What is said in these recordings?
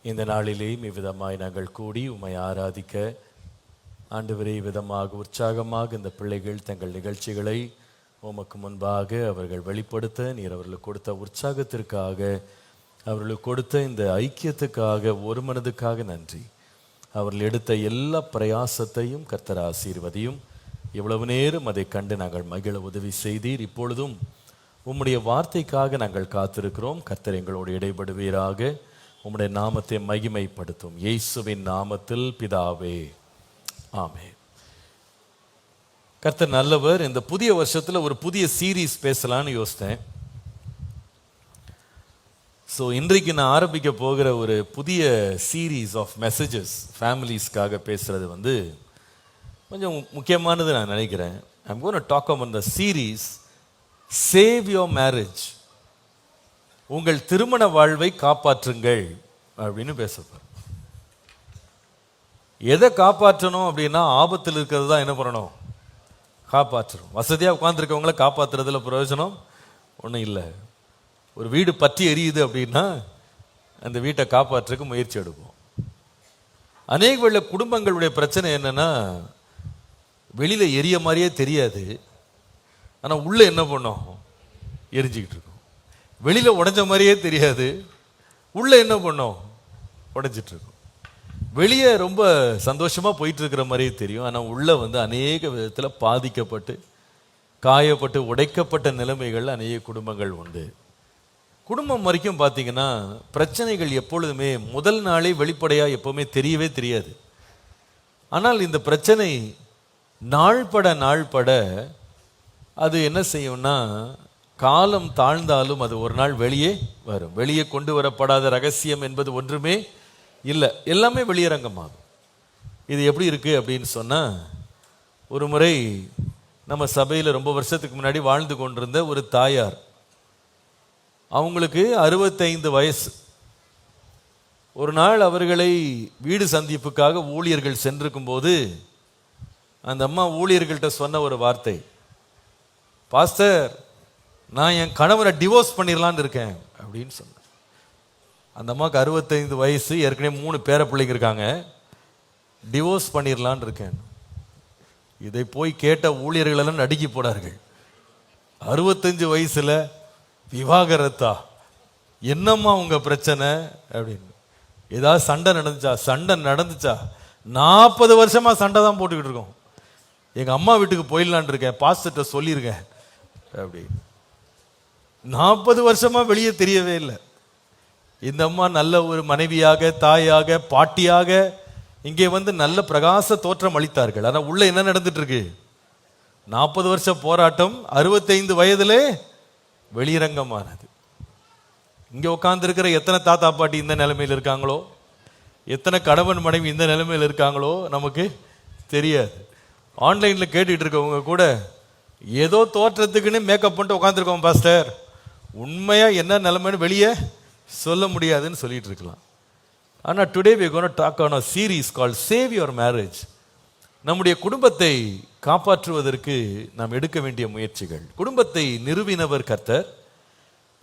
இந்த நாளிலேயும் இவ்விதமாய் நாங்கள் கூடி உம்மை ஆராதிக்க ஆண்டவரே, விதமாக உற்சாகமாக இந்த பிள்ளைகள் தங்கள் நிகழ்ச்சிகளை உமக்கு முன்பாக அவர்கள் வெளிப்படுத்த நீர் அவர்களுக்கு கொடுத்த உற்சாகத்திற்காக, அவர்களுக்கு கொடுத்த இந்த ஐக்கியத்துக்காக, ஒரு மனதுக்காக நன்றி. அவர்கள் எடுத்த எல்லா பிரயாசத்தையும் கர்த்தர் ஆசீர்வதியும். இவ்வளவு நேரம் அதை கண்டு நாங்கள் மகிழ உதவி செய்தீர். இப்பொழுதும் உம்முடைய வார்த்தைக்காக நாங்கள் காத்திருக்கிறோம். கர்த்தர் எங்களோடு இடைபடுவீராக. உம்முடைய நாமத்தை மகிமைப்படுத்தும் இயேசுவின் நாமத்தில் பிதாவே, ஆமென். கர்த்தர் நல்லவர். இந்த புதிய வருஷத்துல ஒரு புதிய சீரீஸ் பேசலான்னு யோசித்தேன். இன்றைக்கு நான் ஆரம்பிக்க போகிற ஒரு புதிய சீரீஸ் ஆஃப் மெசேஜஸ் ஃபேமிலிஸ்க்காக பேசுறது கொஞ்சம் முக்கியமானது நான் நினைக்கிறேன். I'm going to talk about the series Save Your Marriage. உங்கள் திருமண வாழ்வை காப்பாற்றுங்கள் அப்படின்னு பேசப்போம். எதை காப்பாற்றணும் அப்படின்னா, ஆபத்தில் இருக்கிறது தான் என்ன பண்ணணும்? காப்பாற்றணும். வசதியாக உட்காந்துருக்கவங்கள காப்பாற்றுறதுல பிரயோஜனம் ஒன்றும் இல்லை. ஒரு வீடு பற்றி எரியுது அப்படின்னா அந்த வீட்டை காப்பாற்றுறதுக்கு முயற்சி எடுப்போம். அநேக வேளை குடும்பங்களுடைய பிரச்சனை என்னன்னா, வெளியில எரிய மாதிரியே தெரியாது, ஆனால் உள்ள என்ன பண்ணோம்? எரிஞ்சிக்கிட்டு இருக்கும். வெளியில உடைஞ்ச மாதிரியே தெரியாது, உள்ள என்ன பண்ணோம்? உடைஞ்சிட்டு இருக்கும். வெளியே ரொம்ப சந்தோஷமா போயிட்டு இருக்கிற மாதிரியே தெரியும், ஆனால் உள்ள அநேக விதத்தில் பாதிக்கப்பட்டு, காயப்பட்டு, உடைக்கப்பட்ட நிலைமைகள் அநேக குடும்பங்கள் உண்டு. குடும்பம் வரைக்கும் பார்த்தீங்கன்னா, பிரச்சனைகள் எப்பொழுதுமே முதல் நாளே வெளிப்படையாக எப்பவுமே தெரியவே தெரியாது. ஆனால் இந்த பிரச்சனை நாள்பட அது என்ன செய்யும்னா, காலம் தாழ்ந்தாலும் அது ஒரு நாள் வெளியே வரும். வெளியே கொண்டு வரப்படாத ரகசியம் என்பது ஒன்றுமே இல்லை, எல்லாமே வெளியரங்கமாகும். இது எப்படி இருக்கு அப்படின்னு சொன்னா, ஒரு முறை நம்ம சபையில் ரொம்ப வருஷத்துக்கு முன்னாடி வாழ்ந்து கொண்டிருந்த ஒரு தாயார், அவங்களுக்கு 65 வயசு. ஒரு நாள் அவர்களை வீடு சந்திப்புக்காக ஊழியர்கள் சென்றிருக்கும் போது அந்த அம்மா ஊழியர்கள்ட்ட சொன்ன ஒரு வார்த்தை, பாஸ்டர், நான் என் கணவரை டிவோர்ஸ் பண்ணிடலான்னு இருக்கேன் அப்படின்னு சொன்னேன். அந்த அம்மாவுக்கு 65 வயசு, ஏற்கனவே 3 பேர பிள்ளைங்க இருக்காங்க. டிவோர்ஸ் பண்ணிடலான்னு இருக்கேன். இதை போய் கேட்ட ஊழியர்கள் எல்லாம் நடுக்கி போனார்கள். 65 வயசுல விவாகரத்தா? என்னம்மா உங்க பிரச்சனை அப்படின்னு. ஏதாவது சண்டை நடந்துச்சா? 40 வருஷமா சண்டை தான் போட்டுக்கிட்டு இருக்கோம். எங்க அம்மா வீட்டுக்கு போயிடலான் இருக்கேன், பாஸ்டர்ட்ட சொல்லியிருக்கேன் அப்படி. 40 வருஷமா வெளியே தெரியவே இல்லை. இந்த அம்மா நல்ல ஒரு மனைவியாக, தாயாக, பாட்டியாக இங்கே நல்ல பிரகாச தோற்றம் அளித்தார்கள். ஆனால் உள்ள என்ன நடந்துட்டு இருக்கு? 40 வருஷ போராட்டம் 65 வயதிலே வெளியரங்கமானது. இங்கே உட்கார்ந்து இருக்கிற எத்தனை தாத்தா பாட்டி இந்த நிலைமையில் இருக்காங்களோ, எத்தனை கணவன் மனைவி இந்த நிலைமையில் இருக்காங்களோ நமக்கு தெரியாது. ஆன்லைனில் கேட்டுட்டு இருக்கவங்க கூட ஏதோ தோற்றத்துக்குன்னு மேக்கப் பண்ணிட்டு உட்காந்துருக்கோம் பாஸ்டர், உண்மையா என்ன நிலைமைன்னு வெளியே சொல்ல முடியாதுன்னு சொல்லிட்டு இருக்கலாம். ஆனால் today we are going to talk on a series called Save Your Marriage. நம்முடைய குடும்பத்தை காப்பாற்றுவதற்கு நாம் எடுக்க வேண்டிய முயற்சிகள். குடும்பத்தை நிறுவினவர் கர்த்தர்.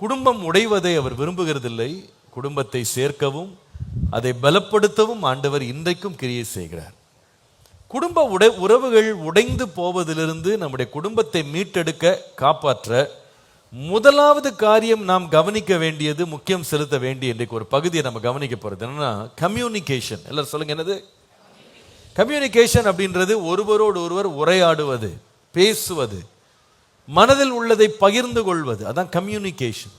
குடும்பம் உடைவதை அவர் விரும்புகிறதில்லை. குடும்பத்தை சேர்க்கவும் அதை பலப்படுத்தவும் ஆண்டவர் இன்றைக்கும் கிரியை செய்கிறார். குடும்ப உறவுகள் உடைந்து போவதிலிருந்து நம்முடைய குடும்பத்தை மீட்டெடுக்க, காப்பாற்ற முதலாவது காரியம் நாம் கவனிக்க வேண்டியது, முக்கியம் செலுத்த வேண்டிய இன்றைக்கு ஒரு பகுதியை நம்ம கவனிக்க போறது என்னன்னா, கம்யூனிகேஷன். எல்லாரும் சொல்லுங்க, என்னது கம்யூனிகேஷன்? அப்படின்றது ஒருவரோடு ஒருவர் உரையாடுவது, பேசுவது, மனதில் உள்ளதை பகிர்ந்து கொள்வது, அதான் கம்யூனிகேஷன்.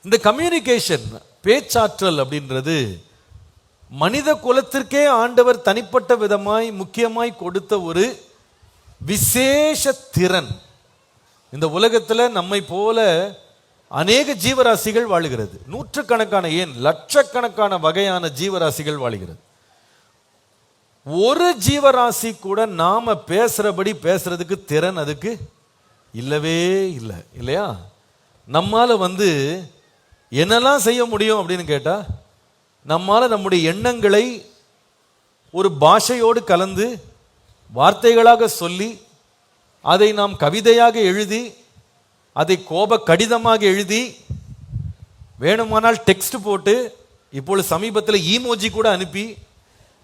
இந்த கம்யூனிகேஷன், பேச்சாற்றல் அப்படின்றது மனித குலத்திற்கே ஆண்டவர் தனிப்பட்ட விதமாய் முக்கியமாய் கொடுத்த ஒரு விசேஷ திறன். இந்த உலகத்தில் நம்மை போல அநேக ஜீவராசிகள் வாழுகிறது. நூற்றுக்கணக்கான, ஏன் லட்சக்கணக்கான வகையான ஜீவராசிகள் வாழுகிறது. ஒரு ஜீவராசி கூட நாம பேசுறபடி பேசுறதுக்கு திறன் அதுக்கு இல்லவே இல்லை, இல்லையா? நம்மால என்னெல்லாம் செய்ய முடியும் அப்படின்னு கேட்டா, நம்மால நம்முடைய எண்ணங்களை ஒரு பாஷையோடு கலந்து வார்த்தைகளாக சொல்லி, அதை நாம் கவிதையாக எழுதி, அதை கோப கடிதமாக எழுதி, வேணுமானால் டெக்ஸ்ட் போட்டு இப்பொழுது சமீபத்தில் ஈமோஜி கூட அனுப்பி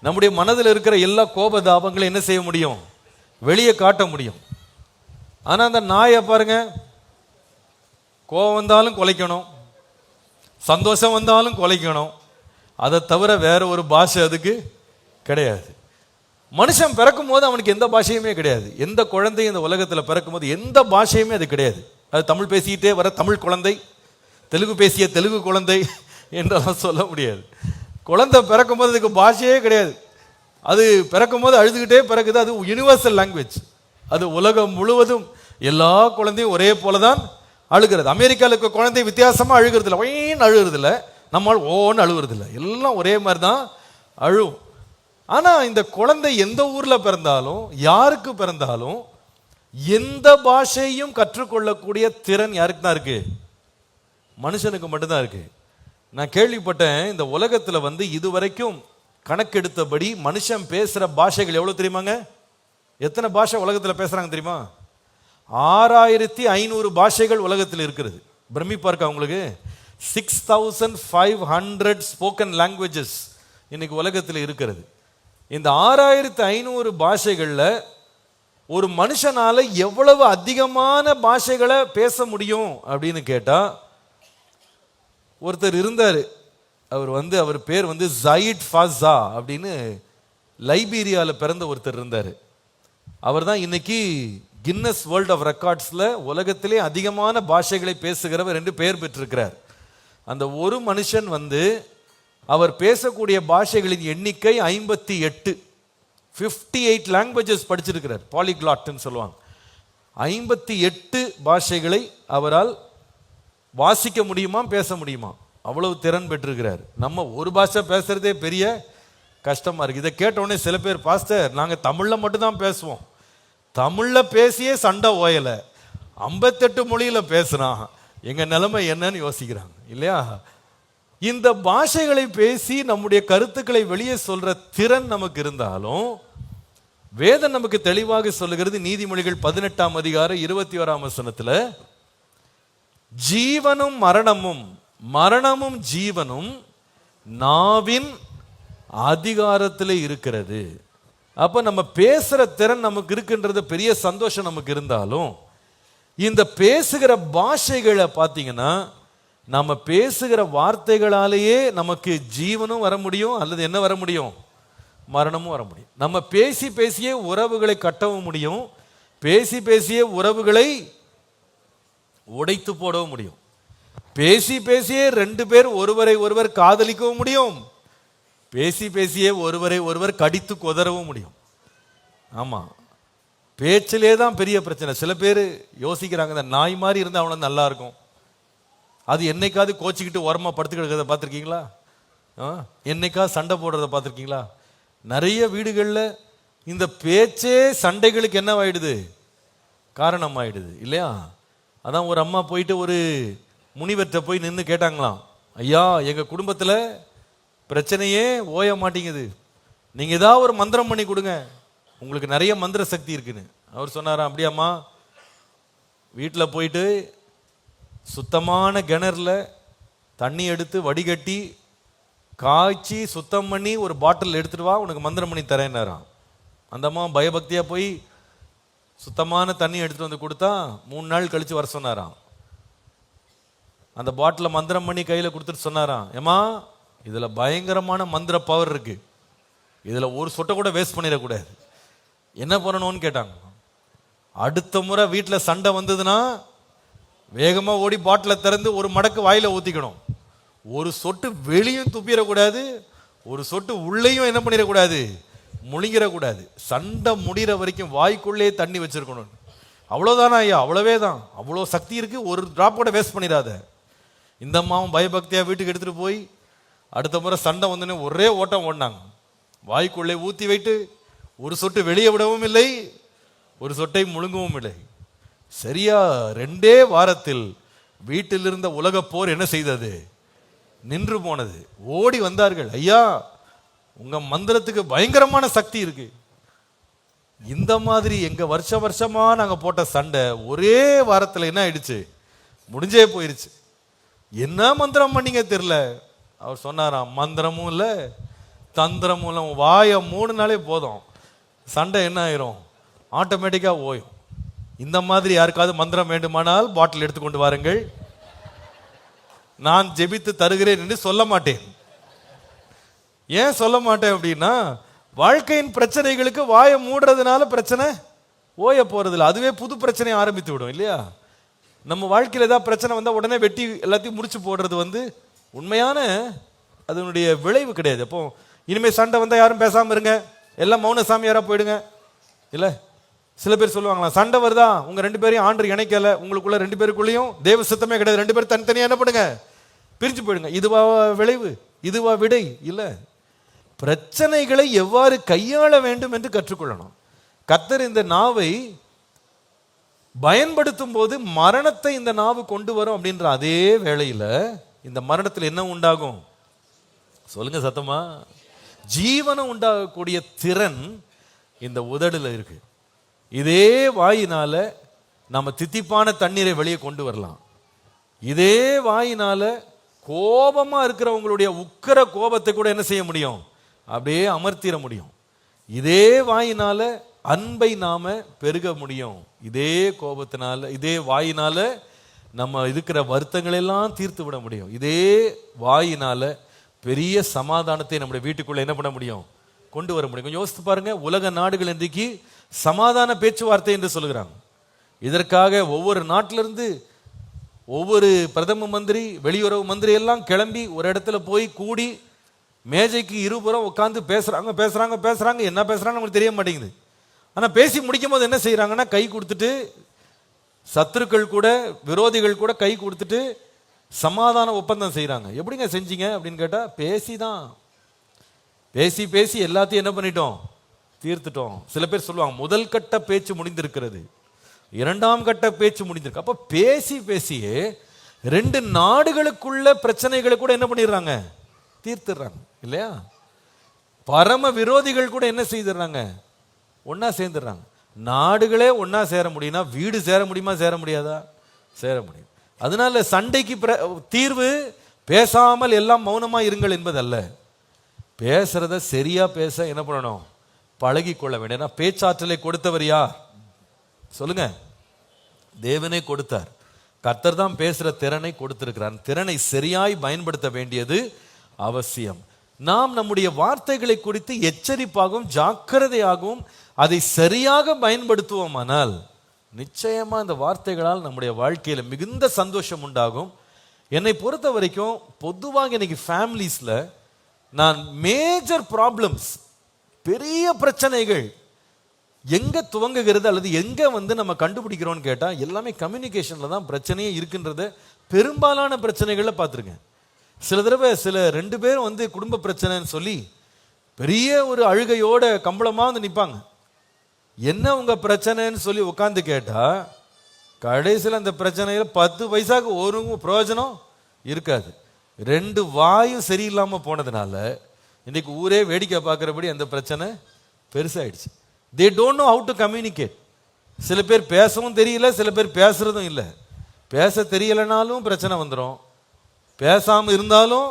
நம்முடைய மனதில் இருக்கிற எல்லா கோபதாபங்களும் என்ன செய்ய முடியும், வெளியே காட்ட முடியும். ஆனா அந்த நாயை பாருங்க, கோபம் வந்தாலும் குலைக்கணும், சந்தோஷம் வந்தாலும் குலைக்கணும், அதை தவிர வேற ஒரு பாஷை அதுக்கு கிடையாது. மனுஷன் பிறக்கும் போது அவனுக்கு எந்த பாஷையுமே கிடையாது. எந்த குழந்தையும் இந்த உலகத்தில் பிறக்கும் போது எந்த பாஷையுமே அது கிடையாது. அது தமிழ் பேசிக்கிட்டே வர தமிழ் குழந்தை, தெலுங்கு பேசிய தெலுங்கு குழந்தை என்றெல்லாம் சொல்ல முடியாது. குழந்தை பிறக்கும் போது அதுக்கு பாஷையே கிடையாது. அது பிறக்கும் போது அழுதுகிட்டே பிறகுது. அது யூனிவர்சல் லாங்குவேஜ். அது உலகம் முழுவதும் எல்லா குழந்தையும் ஒரே போலதான் அழுகிறது. அமெரிக்காவில் இருக்க குழந்தை வித்தியாசமா அழுகிறது இல்லை, ஒயின்னு அழுகிறது இல்லை, நம்மால் ஓன்னு அழுகிறது இல்லை, எல்லாம் ஒரே மாதிரி தான் அழுவும். ஆனா இந்த குழந்தை எந்த ஊர்ல பிறந்தாலும் யாருக்கு பிறந்தாலும் எந்த பாஷையும் கற்றுக்கொள்ளக்கூடிய திறன் யாருக்கு தான் இருக்கு? மனுஷனுக்கு மட்டும்தான் இருக்கு. நான் கேள்விப்பட்டேன், இந்த உலகத்துல இதுவரைக்கும் கணக்கெடுத்தபடி மனுஷன் பேசுற பாஷைகள் எவ்வளவு தெரியுமாங்க? எத்தனை பாஷை உலகத்துல பேசுறாங்க தெரியுமா? 6500 பாஷைகள் உலகத்தில் இருக்கிறது. பிரமிப்பா இருக்கா உங்களுக்கு? 6500 ஸ்போக்கன் லாங்குவேஜஸ் இன்னைக்கு உலகத்தில் இருக்கிறது. இந்த 6500 பாஷைகள்ல ஒரு மனுஷனால எவ்வளவு அதிகமான பாஷைகளை பேச முடியும் அப்படின்னு கேட்டா, ஒருத்தர் இருந்தாரு. அவர் பேர் ஜயிட் ஃபாஸா அப்படின்னு லைபீரியாவில் பிறந்த ஒருத்தர் இருந்தார். அவர் தான் இன்னைக்கு கின்னஸ் வேர்ல்ட் ஆஃப் ரெக்கார்ட்ஸ்ல உலகத்திலே அதிகமான பாஷைகளை பேசுகிறவர் என்று பெயர் பெற்றிருக்கிறார். அந்த ஒரு மனுஷன் அவர் பேசக்கூடிய பாஷைகளின் எண்ணிக்கை 58 லாங்குவேஜஸ் படிச்சிருக்கிறார். பாலிகிளாட்னு சொல்லுவாங்க. 58 பாஷைகளை அவரால் வாசிக்க முடியுமா, பேச முடியுமா, அவ்வளவு திறன் பெற்றிருக்கிறார். நம்ம ஒரு பாஷை பேசுறதே பெரிய கஷ்டமா இருக்கு. இதை கேட்ட உடனே சில பேர், பாஸ்டர் நாங்க தமிழ்ல மட்டும்தான் பேசுவோம், தமிழ்ல பேசியே சண்டை ஓயல, 58 மொழியில பேசுறான், எங்க நிலைமை என்னன்னு யோசிக்கிறாங்க இல்லையா? இந்த பாஷைகளை பேசி நம்முடைய கருத்துக்களை வெளியே சொல்ற திறன் நமக்கு இருந்தாலும், வேதம் நமக்கு தெளிவாக சொல்லுகிறது. நீதிமொழிகள் 18ஆம் அதிகாரம் 21ஆம் வசனத்துல, ஜீவனும் மரணமும் மரணமும் ஜீவனும் நாவின் அதிகாரத்தில் இருக்கிறது. அப்ப நம்ம பேசுற திறன் நமக்கு இருக்குன்றது பெரிய சந்தோஷம் நமக்கு இருந்தாலும், இந்த பேசுகிற பாஷைகளை பார்த்தீங்கன்னா, நம்ம பேசுகிற வார்த்தைகளாலேயே நமக்கு ஜீவனும் வர முடியும், அல்லது என்ன வர முடியும், மரணமும் வர முடியும். நம்ம பேசி பேசியே உறவுகளை கட்டவும் முடியும், பேசி பேசியே உறவுகளை உடைத்து போடவும் முடியும், பேசி பேசியே 2 பேர் ஒருவரை ஒருவர் காதலிக்கவும் முடியும், பேசி பேசியே ஒருவரை ஒருவர் கடித்து கொதறவும் முடியும். ஆமா, பேச்சிலே தான் பெரிய பிரச்சனை. சில பேர் யோசிக்கிறாங்க, இந்த நாய் மாதிரி இருந்தால் அவனை நல்லா இருக்கும், அது என்னைக்காவது கோச்சிக்கிட்டு ஓரமா படுத்துக்கிறத பார்த்துருக்கீங்களா? என்னைக்காவது சண்டை போடுறத பார்த்துருக்கீங்களா? நிறைய வீடுகளில் இந்த பேச்சே சண்டைகளுக்கு என்ன ஆயிடுது, காரணம் ஆயிடுது இல்லையா? அதான் ஒரு அம்மா போயிட்டு ஒரு முனிவர்கிட்ட போய் நின்று கேட்டாங்களாம், ஐயா எங்க குடும்பத்தில் பிரச்சனையே ஓய மாட்டேங்குது, நீங்க ஏதாவது ஒரு மந்திரம் பண்ணி கொடுங்க, உங்களுக்கு நிறைய மந்திர சக்தி இருக்குன்னு. அவர் சொன்னாராம், அப்படியாம்மா, வீட்டில் போயிட்டு சுத்தமான கிணறுல தண்ணி எடுத்து வடிகட்டி காய்ச்சி சுத்தம் பண்ணி ஒரு பாட்டில் எடுத்துட்டு வா, உனக்கு மந்திரம் பண்ணி தரேன்னாராம். அந்த அம்மா பயபக்தியா போய் சுத்தமான தண்ணி எடுத்துட்டு வந்து கொடுத்தா 3 நாள் கழிச்சு வர சொன்னாராம். அந்த பாட்டில மந்திரம் பண்ணி கையில கொடுத்துட்டு சொன்னாராம், ஏமா இதுல பயங்கரமான மந்திர பவர் இருக்கு, இதுல ஒரு சொட்டை கூட வேஸ்ட் பண்ணிடக்கூடாது, என்ன பண்ணணும்னு கேட்டாங்க. அடுத்த முறை வீட்டில் சண்டை வந்ததுன்னா வேகமா ஓடி பாட்டில திறந்து ஒரு மடக்கு வாயில ஊத்திக்கணும், ஒரு சொட்டு வெளியும் துப்பிடக்கூடாது, ஒரு சொட்டு உள்ளேயும் என்ன பண்ணிடக்கூடாது, முழுங்கிடக்கூடாது, சண்டை முடிகிற வரைக்கும் வாய்க்குள்ளே தண்ணி வச்சிருக்கணும். அவ்வளோதானா ஐயா? அவ்வளவே தான், அவ்வளோ சக்தி இருக்கு, ஒரு டிராப் கூட வேஸ்ட் பண்ணிடாத. இந்த அம்மாவும் பயபக்தியா வீட்டுக்கு எடுத்துட்டு போய் அடுத்த முறை சண்டை வந்தோடனே ஒரே ஓட்டம் ஓடினாங்க, வாய்க்குள்ளே ஊத்தி வைத்து ஒரு சொட்டு வெளியே விடவும் இல்லை, ஒரு சொட்டை முழுங்கவும் இல்லை. சரியா 2 வாரத்தில் வீட்டில் இருந்த உலக போர் என்ன செய்தது, நின்று போனது. ஓடி வந்தார்கள், ஐயா உங்க மந்திரத்துக்கு பயங்கரமான சக்தி இருக்கு. இந்த மாதிரி எங்க வருஷமா நாங்க போட்ட சண்டை ஒரே வாரத்தில் என்ன ஆயிடுச்சு, முடிஞ்சே போயிருச்சு. என்ன மந்திரம் பண்ணீங்க தெரியல, அவர் சொன்னாராம், மந்திரமும் இல்லை தந்திரமும் இல்லை, வாயை 3 நாளே போதும், சண்டை என்ன ஆயிரும், ஆட்டோமேட்டிக்காக ஓயும். இந்த மாதிரி யாருக்காவது மந்திரம் வேண்டுமானால் பாட்டில் எடுத்துக்கொண்டு வாருங்கள், நான் ஜெபித்து தருகிறேன் என்று சொல்ல மாட்டேன். ஏன் சொல்ல மாட்டேன் அப்படின்னா, வாழ்க்கையின் பிரச்சனைகளுக்கு வாயை மூடுறதுனால பிரச்சனை ஓய போறதில்லை, அதுவே புது பிரச்சனையை ஆரம்பித்து விடும் இல்லையா? நம்ம வாழ்க்கையில் ஏதாவது பிரச்சனை வந்தால் உடனே வெட்டி எல்லாத்தையும் முடிச்சு போடுறது உண்மையான அதனுடைய விளைவு கிடையாது. அப்போ இனிமேல் சண்டை வந்தால் யாரும் பேசாமல் இருங்க, எல்லாம் மௌன சாமியாராக போயிடுங்க. இல்லை, சில பேர் சொல்லுவாங்களா, சண்டை வருதா உங்க 2 பேரையும் ஆண்டு இணைக்கல, உங்களுக்குள்ள 2 பேருக்குள்ளேயும் தேவ சித்தமே கிடையாது, 2 பேரும் தனித்தனியாக என்ன பண்ணுங்க, பிரிஞ்சு போயிடுங்க. இதுவா விளைவு, இதுவா விடை? இல்லை, பிரச்சனைகளை எவ்வாறு கையாள வேண்டும் என்று கற்றுக்கொள்ளணும். கர்த்தர் இந்த நாவை பயன்படுத்தும் போது மரணத்தை இந்த நாவு கொண்டு வரும் அப்படின்ற அதே வேளையில இந்த மரணத்தில் என்ன உண்டாகும் சொல்லுங்க சத்தமா? ஜீவனம் உண்டாகக்கூடிய திறன் இந்த உதடுல இருக்கு. இதே வாயினால நம்ம தித்திப்பான தண்ணீரை வெளியே கொண்டு வரலாம். இதே வாயினால கோபமா இருக்கிறவங்களுடைய உக்கிர கோபத்தை கூட என்ன செய்ய முடியும், அப்படியே அமர்த்திட முடியும். இதே வாயினால அன்பை நாம பெருக முடியும். இதே கோபத்தினால, இதே வாயினால நம்ம இருக்கிற வருத்தங்கள் எல்லாம் தீர்த்து விட முடியும். இதே வாயினால பெரிய சமாதானத்தை நம்முடைய வீட்டுக்குள்ள என்ன பண்ண முடியும், கொண்டு வர முடியும். கொஞ்சம் யோசித்து பாருங்க, உலக நாடுகள் இன்றைக்கு சமாதான பேச்சுவார்த்தை என்று சொல்லுகிறாங்க. இதற்காக ஒவ்வொரு நாட்டிலிருந்து ஒவ்வொரு பிரதம மந்திரி, வெளியுறவு மந்திரி எல்லாம் கிளம்பி ஒரு இடத்துல போய் கூடி மேஜைக்கு இருபுறம் உட்காந்து பேசுறாங்க பேசுறாங்க பேசுறாங்க. என்ன பேசுறாங்க நமக்கு தெரிய மாட்டேங்குது. ஆனா பேசி முடிக்கும் போது என்ன செய்யறாங்கன்னா, கை கொடுத்துட்டு, சத்துருக்கள் கூட விரோதிகள் கூட கை கொடுத்துட்டு சமாதான ஒப்பந்தம் செய்யறாங்க. எப்படிங்க செஞ்சீங்க அப்படின்னு கேட்டா, பேசிதான், பேசி பேசி எல்லாத்தையும் என்ன பண்ணிட்டோம், தீர்த்துட்டோம். சில பேர் சொல்லுவாங்க, முதல் கட்ட பேச்சு முடிந்திருக்கிறது, 2ஆம் கட்ட பேச்சு முடிந்திருக்கு. அப்ப பேசி பேசியே 2 நாடுகளுக்குள்ள பிரச்சனைகளை கூட என்ன பண்ணிடுறாங்க, தீர்த்துறாங்க இல்லையா? பரம விரோதிகள் கூட என்ன செய்துறாங்க, ஒன்னா சேர்ந்துடுறாங்க. நாடுகளே ஒன்னா சேர முடியும்னா வீடு சேர முடியுமா, சேர முடியாதா? சேர முடியும். அதனால சண்டைக்கு தீர்வு பேசாமல் எல்லாம் மௌனமா இருங்கள் என்பதல்ல. பேசுறத சரியா பேச என்ன பண்ணணும், பழகி கொள்ள வேண்டும். பேச்சாற்றலை கொடுத்தவர் யார் சொல்லுங்க? தேவனே கொடுத்தார். கர்த்தர் தான் பேசுற திறனை கொடுத்திருக்கிறார். திறனை சரியாய் பயன்படுத்த வேண்டியது அவசியம். நாம் நம்முடைய வார்த்தைகளை குறித்து எச்சரிப்பாகவும் ஜாக்கிரதையாகவும் அதை சரியாக பயன்படுத்துவோமானால் நிச்சயமா இந்த வார்த்தைகளால் நம்முடைய வாழ்க்கையில மிகுந்த சந்தோஷம் உண்டாகும். என்னை பொறுத்த வரைக்கும் பொதுவாக இன்னைக்கு ஃபேமிலிஸ்ல நான் மேஜர் ப்ராப்ளம்ஸ், பெரிய பிரச்சனைகள் எங்க துவங்குகிறது அல்லது எங்க நம்ம கண்டுபிடிக்கிறோம்னு கேட்டா, எல்லாமே கம்யூனிகேஷன்ல தான் பிரச்சனையே இருக்குன்றத பெரும்பாலான பிரச்சனைகளை பார்த்துருக்கேன். சில தடவை சில 2 பேரும் குடும்ப பிரச்சனைன்னு சொல்லி பெரிய ஒரு அழுகையோட கம்பளமா நிற்பாங்க. என்ன உங்க பிரச்சனைன்னு சொல்லி உட்காந்து கேட்டா, கடைசியில் அந்த பிரச்சனையில 10 பைசாக்கு ஒரு பிரயோஜனம் இருக்காது. 2 வாயும் சரியில்லாம போனதுனால இன்னைக்கு ஊரே வேடிக்கை பார்க்கிறபடி அந்த பிரச்சனை பெருசாயிடுச்சு. they don't know how to communicate. சில பேர் பேசவும் தெரியல, சில பேர் பேசுறதும் இல்லை. பேச தெரியலனாலும் பிரச்சனை வந்துடும், பேசாம இருந்தாலும்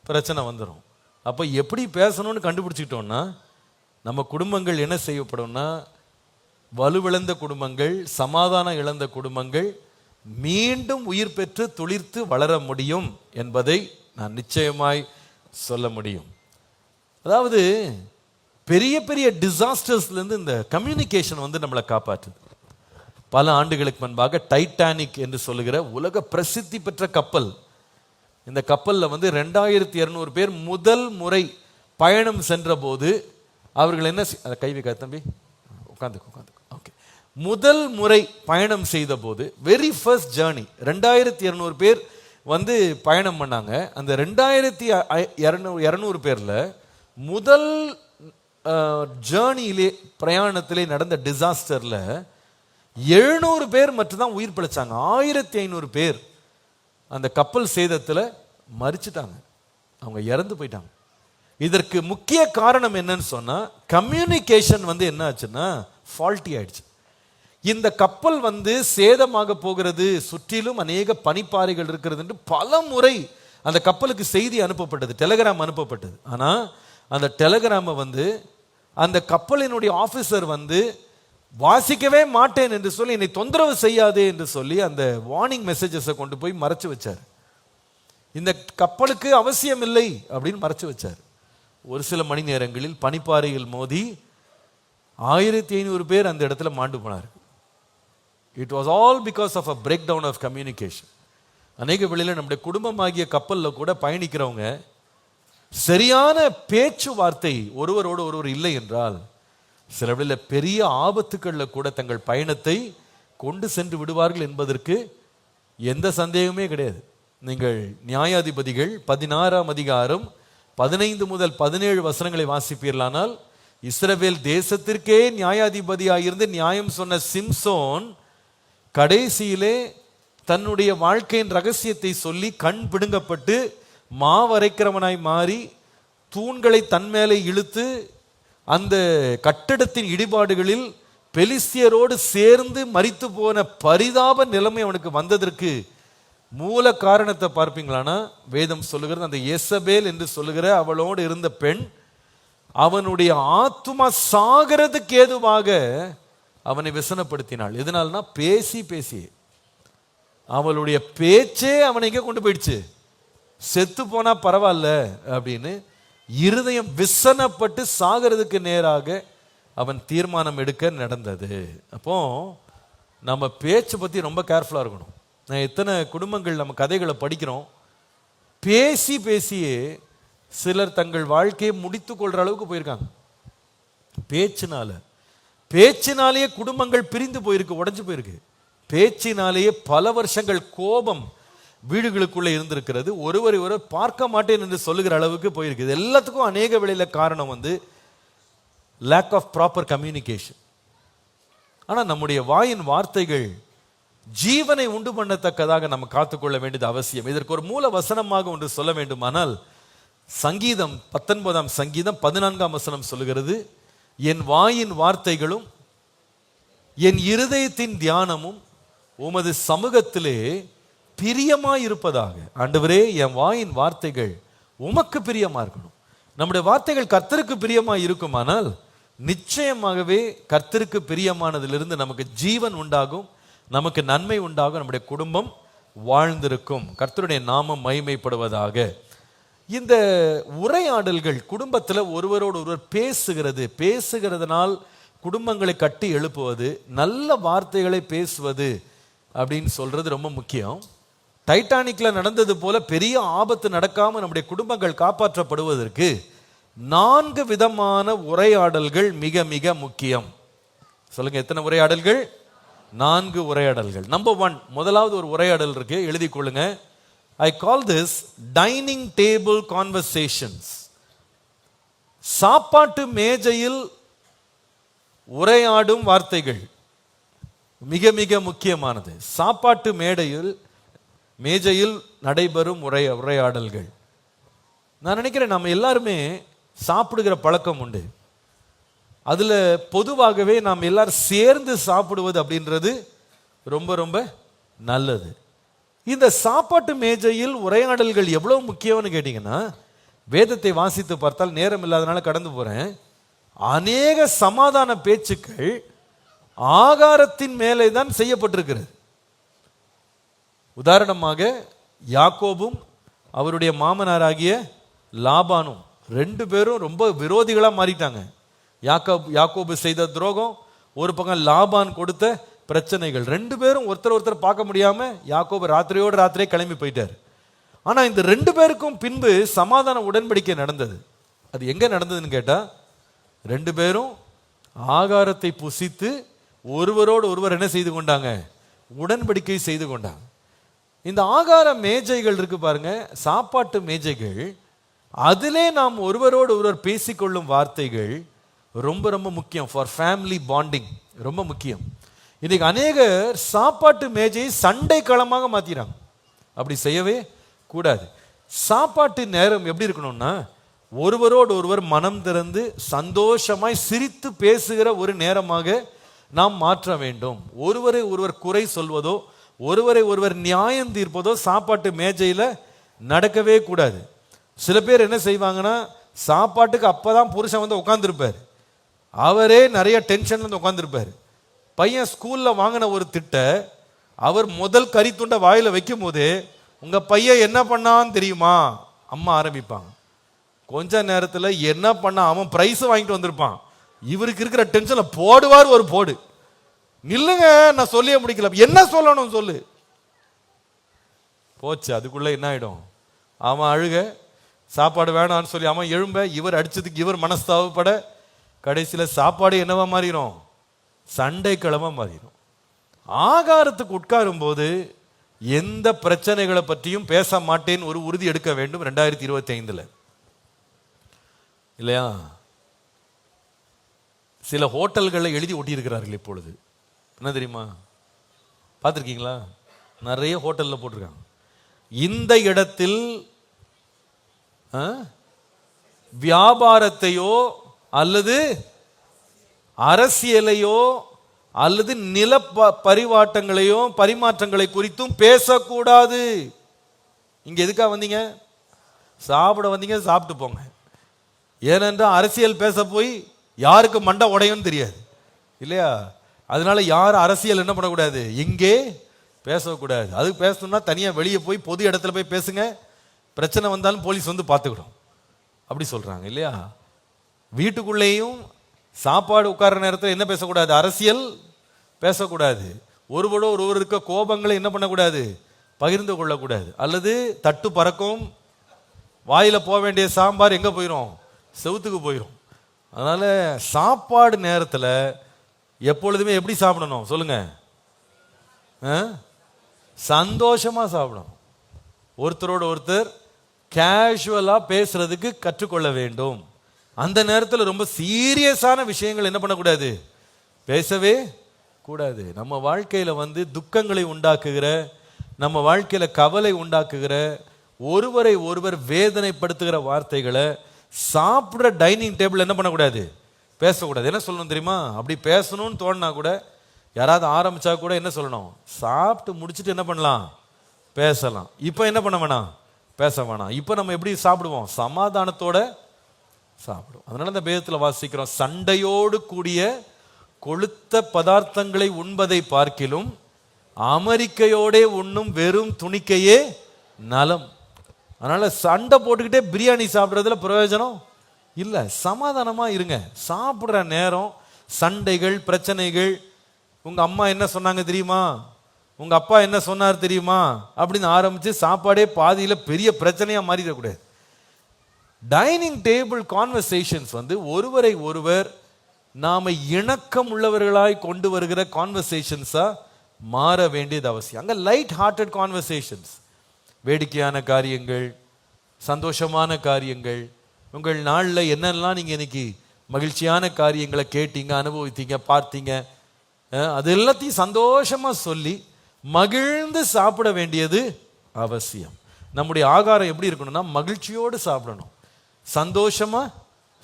பிரச்சனை வந்துடும். அப்ப எப்படி பேசணும்னு கண்டுபிடிச்சிட்டோம்னா நம்ம குடும்பங்கள் என்ன செய்யப்படும்னா, வலுவிழந்த குடும்பங்கள், சமாதானம் இழந்த குடும்பங்கள் மீண்டும் உயிர் பெற்று துளிர்த்து வளர முடியும் என்பதை நான் நிச்சயமாய் சொல்ல முடியும். அதாவது பெரிய பெரிய டிசாஸ்டர்ஸ்ல இருந்து இந்த கம்யூனிகேஷன் நம்மளை காப்பாற்றுது. பல ஆண்டுகளுக்கு முன்பாக டைட்டானிக் என்று சொல்லுகிற உலக பிரசித்தி பெற்ற கப்பல், இந்த கப்பல்ல 2200 பேர் முதல் முறை பயணம் சென்ற போது அவர்கள் என்ன கை வைக்க தம்பி உட்காந்து ஓகே, முதல் முறை பயணம் செய்த போது வெரி ஃபர்ஸ்ட் ஜேர்னி 2200 பேர் பயணம் பண்ணாங்க. அந்த 2200 பேர்ல முதல் ஜேர்னியிலே பிரயாணத்திலே நடந்த டிசாஸ்டர்ல 700 பேர் மட்டும்தான் உயிர் பிழைச்சாங்க. 1500 பேர் அந்த கப்பல் சேதத்துல மரிச்சிட்டாங்க, அவங்க இறந்து போயிட்டாங்க. இதற்கு முக்கிய காரணம் என்னன்னு சொன்னா, கம்யூனிகேஷன் என்ன ஆச்சுன்னா ஃபால்ட்டி ஆயிடுச்சு. இந்த கப்பல் சேதமாக போகிறது, சுற்றிலும் அநேக பனிப்பாறைகள் இருக்கிறது என்று பல முறை அந்த கப்பலுக்கு செய்தி அனுப்பப்பட்டது, டெலிகிராம் அனுப்பப்பட்டது. ஆனால் அந்த டெலிகிராமை அந்த கப்பலினுடைய ஆஃபீஸர் வாசிக்கவே மாட்டேன் என்று சொல்லி, என்னை தொந்தரவு செய்யாதே என்று சொல்லி அந்த வார்னிங் மெசேஜஸை கொண்டு போய் மறைச்சு வச்சார். இந்த கப்பலுக்கு அவசியம் இல்லை அப்படின்னு மறைச்சு வச்சார். ஒரு சில மணி நேரங்களில் பனிப்பாறையில் மோதி 1500 பேர் அந்த இடத்துல மாண்டு போனார். It was all because of a break down of communication. அநேக வேளையில் நம்முடைய குடும்பமாகிய கப்பலில் கூட பயணிக்கிறவங்க சரியான பேச்சுவார்த்தை ஒருவரோடு ஒருவர் இல்லை என்றால் சில வேளையில் பெரிய ஆபத்துக்களில் கூட தங்கள் பயணத்தை கொண்டு சென்று விடுவார்கள் என்பதற்கு எந்த சந்தேகமே கிடையாது. நீங்கள் நியாயாதிபதிகள் 16ஆம் அதிகாரம் 15 முதல் 17 வசனங்களை வாசிப்பீர்களானால், இஸ்ரவேல் தேசத்திற்கே நியாயாதிபதியாயிருந்து நியாயம் சொன்ன சிம்சோன் கடைசியிலே தன்னுடைய வாழ்க்கையின் ரகசியத்தை சொல்லி கண் பிடுங்கப்பட்டு மாவரைக்கிறவனாய் மாறி தூண்களை தன்மேலே இழுத்து அந்த கட்டடத்தின் இடிபாடுகளில் பெலிஸ்தியரோடு சேர்ந்து மரித்து போன பரிதாப நிலைமை அவனுக்கு வந்ததற்கு மூல காரணத்தை பார்ப்பீங்களானா, வேதம் சொல்லுகிறது அந்த எசபேல் என்று சொல்லுகிற அவளோடு இருந்த பெண் அவனுடைய ஆத்துமா சாகிறதுக்கு ஏதுவாக அவனை விசனப்படுத்தினாள். எதனால்னா பேசி பேசி அவளுடைய பேச்சே அவனை எங்கே கொண்டு போயிடுச்சு, செத்து போனா பரவாயில்ல அப்படின்னு இருதயம் விசனப்பட்டு சாகிறதுக்கு நேராக அவன் தீர்மானம் எடுக்க நடந்தது. அப்போ நம்ம பேச்சை பற்றி ரொம்ப கேர்ஃபுல்லாக இருக்கணும். நான் எத்தனை குடும்பங்கள் நம்ம கதைகளை படிக்கிறோம், பேசி பேசியே சிலர் தங்கள் வாழ்க்கையை முடித்து கொள்கிற அளவுக்கு போயிருக்காங்க. பேச்சினாலேயே குடும்பங்கள் பிரிந்து போயிருக்கு, உடைஞ்சு போயிருக்கு. பேச்சினாலேயே பல வருஷங்கள் கோபம் வீடுகளுக்குள்ளே இருந்திருக்கிறது. ஒருவரை ஒருவர் பார்க்க மாட்டேன் என்று சொல்லுகிற அளவுக்கு போயிருக்கு. இது எல்லாத்துக்கும் அநேக வேளையில் காரணம் லேக் ஆஃப் ப்ராப்பர் கம்யூனிகேஷன். ஆனால் நம்முடைய வாயின் வார்த்தைகள் ஜீவனை உண்டு பண்ணத்தக்கதாக நம்ம காத்துக்கொள்ள வேண்டியது அவசியம். இதற்கு ஒரு மூல வசனமாக ஒன்று சொல்ல வேண்டுமானால், சங்கீதம் 19ஆம் சங்கீதம் 14ஆம் வசனம் சொல்லுகிறது, என் வாயின் வார்த்தைகளும் என் இருதயத்தின் தியானமும் உமது சமூகத்திலே பிரியமாயிருப்பதாக. ஆண்டவரே, என் வாயின் வார்த்தைகள் உமக்கு பிரியமா இருக்கணும். நம்முடைய வார்த்தைகள் கர்த்தருக்கு பிரியமா இருக்குமானால் நிச்சயமாகவே கர்த்தருக்கு பிரியமானதிலிருந்து நமக்கு ஜீவன் உண்டாகும், நமக்கு நன்மை உண்டாகும், நம்முடைய குடும்பம் வாழ்ந்திருக்கும். கர்த்தருடைய நாமம் மகிமைப்படுவதாக. இந்த உரையாடல்கள் குடும்பத்தில் ஒருவரோடு ஒருவர் பேசுகிறதுனால் குடும்பங்களை கட்டி எழுப்புவது, நல்ல வார்த்தைகளை பேசுவது அப்படின்னு சொல்றது ரொம்ப முக்கியம். டைட்டானிக்ல நடந்தது போல பெரிய ஆபத்து நடக்காம நம்முடைய குடும்பங்கள் காப்பாற்றப்படுவதற்கு 4 விதமான உரையாடல்கள் மிக மிக முக்கியம். சொல்லுங்க, எத்தனை உரையாடல்கள்? 4 உரையாடல்கள். நம்பர் 1, முதலாவது ஒரு உரையாடல் இருக்கு, எழுதி கொள்ளுங்க. I call this dining table conversations. சாப்பாட்டு மேஜையில் உரையாடும் வார்த்தைகள் மிக மிக முக்கியமானது. சாப்பாட்டு மேஜையில் நடைபெறும் உரையாடல்கள். நான் நினைக்கிறேன் நம்ம எல்லாருமே சாப்பிடுகிற பழக்கம் உண்டு. அதுல பொதுவாகவே நாம் எல்லாரும் சேர்ந்து சாப்பிடுவது அப்படின்றது ரொம்ப ரொம்ப நல்லது. இந்த சாப்பாட்டு மேஜையில் உரையாடல்கள் எவ்வளவு முக்கியம்னு கேட்டீங்கன்னா, வேதத்தை வாசித்து பார்த்தால், நேரம் இல்லாதனால கடந்து போறேன், அநேக சமாதான பேச்சுக்கள் ஆகாரத்தின் மேலே தான் செய்யப்பட்டிருக்கிறது. உதாரணமாக யாக்கோபும் அவருடைய மாமனாராகிய லாபானும் 2 பேரும் ரொம்ப விரோதிகளா மாறிட்டாங்க. யாக்கோபு செய்த துரோகம், ஒரு பக்கம் லாபான் கொடுத்த பிரச்சனைகள். 2 பேரும் ஒருத்தர் பார்க்க முடியாம யாக்கோபு ராத்திரியோடு ராத்திரியே கிளம்பி போயிட்டார். ஆனா இந்த 2 பேருக்கும் பின்பு சமாதான உடன்படிக்கை நடந்தது. அது எங்க நடந்ததுன்னு கேட்டா, 2 பேரும் ஆகாரத்தை புசித்து ஒருவரோடு ஒருவர் என்ன செய்து கொண்டாங்க? உடன்படிக்கை செய்து கொண்டாங்க. இந்த ஆகார மேஜைகள் இருக்கு பாருங்க, சாப்பாட்டு மேஜைகள், அதிலே நாம் ஒருவரோடு ஒருவர் பேசிக்கொள்ளும் வார்த்தைகள் ரொம்ப ரொம்ப முக்கியம். ஃபார் ஃபேமிலி பாண்டிங் ரொம்ப முக்கியம். இன்னைக்கு அநேகர் சாப்பாட்டு மேஜையை சண்டை களமாக மாத்திறாங்க. அப்படி செய்யவே கூடாது. சாப்பாட்டு நேரம் எப்படி இருக்கணும்னா, ஒருவரோடு ஒருவர் மனம் திறந்து சந்தோஷமாய் சிரித்து பேசுகிற ஒரு நேரமாக நாம் மாற்ற வேண்டும். ஒருவரை ஒருவர் குறை சொல்வதோ, ஒருவரை ஒருவர் நியாயம் தீர்ப்பதோ சாப்பாட்டு மேஜையில் நடக்கவே கூடாது. சில பேர் என்ன செய்வாங்கன்னா, சாப்பாட்டுக்கு அப்பதான் புருஷன் வந்து உட்காந்துருப்பார், அவரே நிறைய டென்ஷன்ல வந்து உட்காந்துருப்பார். பையன் ஸ்கூல்ல வாங்கின ஒரு திட்ட அவர் முதல் கறி துண்டை வாயில வைக்கும் போது, உங்க பையன் என்ன பண்ணான்னு தெரியுமா அம்மா ஆரம்பிப்பாங்க. கொஞ்ச நேரத்தில் என்ன பண்ண, அவன் பிரைஸ் வாங்கிட்டு வந்திருப்பான், இவருக்கு இருக்கிற டென்ஷன்ல போடுவார் ஒரு போடு. நில்லுங்க, நான் சொல்லியே முடிக்கல, என்ன சொல்லணும் சொல்லு. போச்சு. அதுக்குள்ள என்ன ஆயிடும், அவன் அழுக, சாப்பாடு வேணான்னு சொல்லி அவன் எழும்ப, இவர் அடிச்சதுக்கு இவர் மனஸ்தாபப்பட, கடைசியில் சாப்பாடு என்னவா மாறிடும், சண்டை கிழமை மாறிடும். ஆகாரத்துக்கு உட்காரும் போது எந்த பிரச்சனைகளை பற்றியும் பேச மாட்டேன்னு ஒரு உறுதி எடுக்க வேண்டும் 2025 இல்லையா? சில ஹோட்டல்களை எழுதி ஒட்டி இருக்கிறார்கள் இப்பொழுது. என்ன தெரியுமா, பார்த்துருக்கீங்களா? நிறைய ஹோட்டல்ல போட்டிருக்காங்க, இந்த இடத்தில் வியாபாரத்தையோ அல்லது அரசியலையோ அல்லது நில பரிவாட்டங்களையோ பரிமாற்றங்களை குறித்தும் பேசக்கூடாது. இங்க எதுக்காக வந்தீங்க? சாப்பிட வந்தீங்க, சாப்பிட்டு போங்க. ஏனென்றால் அரசியல் பேச போய் யாருக்கு மண்டை உடையும் தெரியாது இல்லையா? அதனால யார் அரசியல் என்ன பண்ணக்கூடாது, இங்கே பேசக்கூடாது. அது பேசணும்னா தனியாக வெளியே போய் பொது இடத்துல போய் பேசுங்க, பிரச்சனை வந்தாலும் போலீஸ் வந்து பார்த்துக்கிடும், அப்படி சொல்றாங்க இல்லையா? வீட்டுக்குள்ளேயும் சாப்பாடு உட்கார்ற நேரத்தில் என்ன பேசக்கூடாது, அரசியல் பேசக்கூடாது. ஒருவரோட ஒருவர் இருக்க கோபங்களை என்ன பண்ணக்கூடாது, பகிர்ந்து கொள்ளக்கூடாது. அல்லது தட்டு பறக்கும், வாயில போக வேண்டிய சாம்பார் எங்க போயிடும், செவுத்துக்கு போயிடும். அதனால சாப்பாடு நேரத்தில் எப்பொழுதுமே எப்படி சாப்பிடணும் சொல்லுங்க, சந்தோஷமா சாப்பிடணும். ஒருத்தரோட ஒருத்தர் கேஷுவலா பேசுறதுக்கு கற்றுக்கொள்ள வேண்டும். அந்த நேரத்தில் ரொம்ப சீரியஸான விஷயங்கள் என்ன பண்ணக்கூடாது, பேசவே கூடாது. நம்ம வாழ்க்கையில வந்து துக்கங்களை உண்டாக்குகிற, நம்ம வாழ்க்கையில கவலை உண்டாக்குகிற, ஒருவரை ஒருவர் வேதனைப்படுத்துகிற வார்த்தைகளை சாப்பிட்ற டைனிங் டேபிள் என்ன பண்ணக்கூடாது, பேசக்கூடாது. என்ன சொல்லணும் தெரியுமா, அப்படி பேசணும்னு தோணுனா கூட, யாராவது ஆரம்பிச்சா கூட என்ன சொல்லணும், சாப்பிட்டு முடிச்சுட்டு என்ன பண்ணலாம், பேசலாம். இப்போ என்ன பண்ண வேணாம், பேச வேணாம். இப்போ நம்ம எப்படி சாப்பிடுவோம், சமாதானத்தோட சாப்பிடுவோம். அதனால இந்த வேதத்தில் வாசிக்கிறோம், சண்டையோடு கூடிய கொழுத்த பதார்த்தங்களை உண்பதை பார்க்கிலும் அமெரிக்கையோட உண்ணும் வெறும் துணிக்கையே நலம். அதனால சண்டை போட்டுக்கிட்டே பிரியாணி சாப்பிட்றதுல பிரயோஜனம் இல்லை. சமாதானமா இருங்க. சாப்பிட்ற நேரம் சண்டைகள் பிரச்சனைகள், உங்க அம்மா என்ன சொன்னாங்க தெரியுமா, உங்க அப்பா என்ன சொன்னார் தெரியுமா அப்படின்னு ஆரம்பிச்சு சாப்பாடே பாதியில பெரிய பிரச்சனையா மாறிடக்கூடாது. டைனிங் டேபிள் கான்வர்சேஷன்ஸ் வந்து ஒருவரை ஒருவர் நாம இணக்கம் உள்ளவர்களாய் கொண்டு வருகிற கான்வர்சேஷன்ஸா மாற வேண்டியது அவசியம். அங்க லைட் ஹார்ட்டட் கான்வர்சேஷன்ஸ், வேடிக்கையான காரியங்கள், சந்தோஷமான காரியங்கள், உங்கள் நாளில் என்னெல்லாம் நீங்க இன்னைக்கு மகிழ்ச்சியான காரியங்களை கேட்டீங்க, அனுபவித்தீங்க, பார்த்தீங்க, அது எல்லாத்தையும் சந்தோஷமா சொல்லி மகிழ்ந்து சாப்பிட வேண்டியது அவசியம். நம்முடைய ஆகாரம் எப்படி இருக்கணும்னா மகிழ்ச்சியோடு சாப்பிடணும், சந்தோஷமா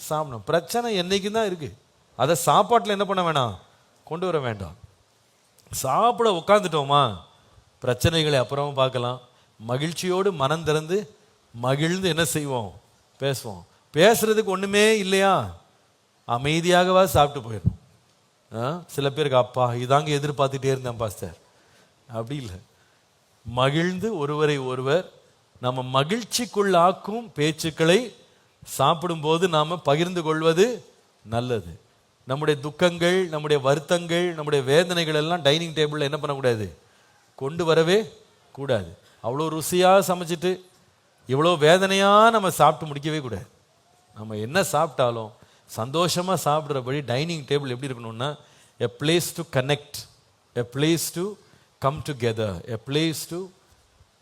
சாப்பிடணும். பிரச்சனை என்னைக்கு தான் இருக்கு, அதை சாப்பாட்டில் என்ன பண்ண வேணாம், கொண்டு வர வேண்டாம். சாப்பிட உட்காந்துட்டோமா, பிரச்சனைகளை அப்புறமா பார்க்கலாம். மகிழ்ச்சியோடு மனம் திறந்து மகிழ்ந்து என்ன செய்வோம், பேசுவோம். பேசுறதுக்கு ஒண்ணுமே இல்லையா, அமைதியாகவா சாப்பிட்டு போயிடணும். சில பேருக்கு அப்பா இதாங்க எதிர்பார்த்துட்டே இருந்தேன் பாஸ்டர், அப்படி இல்லை. மகிழ்ந்து ஒருவரை ஒருவர் நம்ம மகிழ்ச்சிக்குள்ளாக்கும் பேச்சுக்களை சாப்பிடும்போது நாம பகிர்ந்து கொள்வது நல்லது. நம்முடைய துக்கங்கள், நம்முடைய வருத்தங்கள், நம்முடைய வேதனைகள் எல்லாம் டைனிங் டேபிளில் என்ன பண்ணக்கூடாது, கொண்டு வரவே கூடாது. அவ்வளோ ருசியாக சமைச்சிட்டு இவ்வளோ வேதனையாக நம்ம சாப்பிட்டு முடிக்கவே கூடாது. நம்ம என்ன சாப்பிட்டாலும் சந்தோஷமாக சாப்பிட்றபடி டைனிங் டேபிள் எப்படி இருக்கணும்னா, எ place to connect, a place to come together, a place to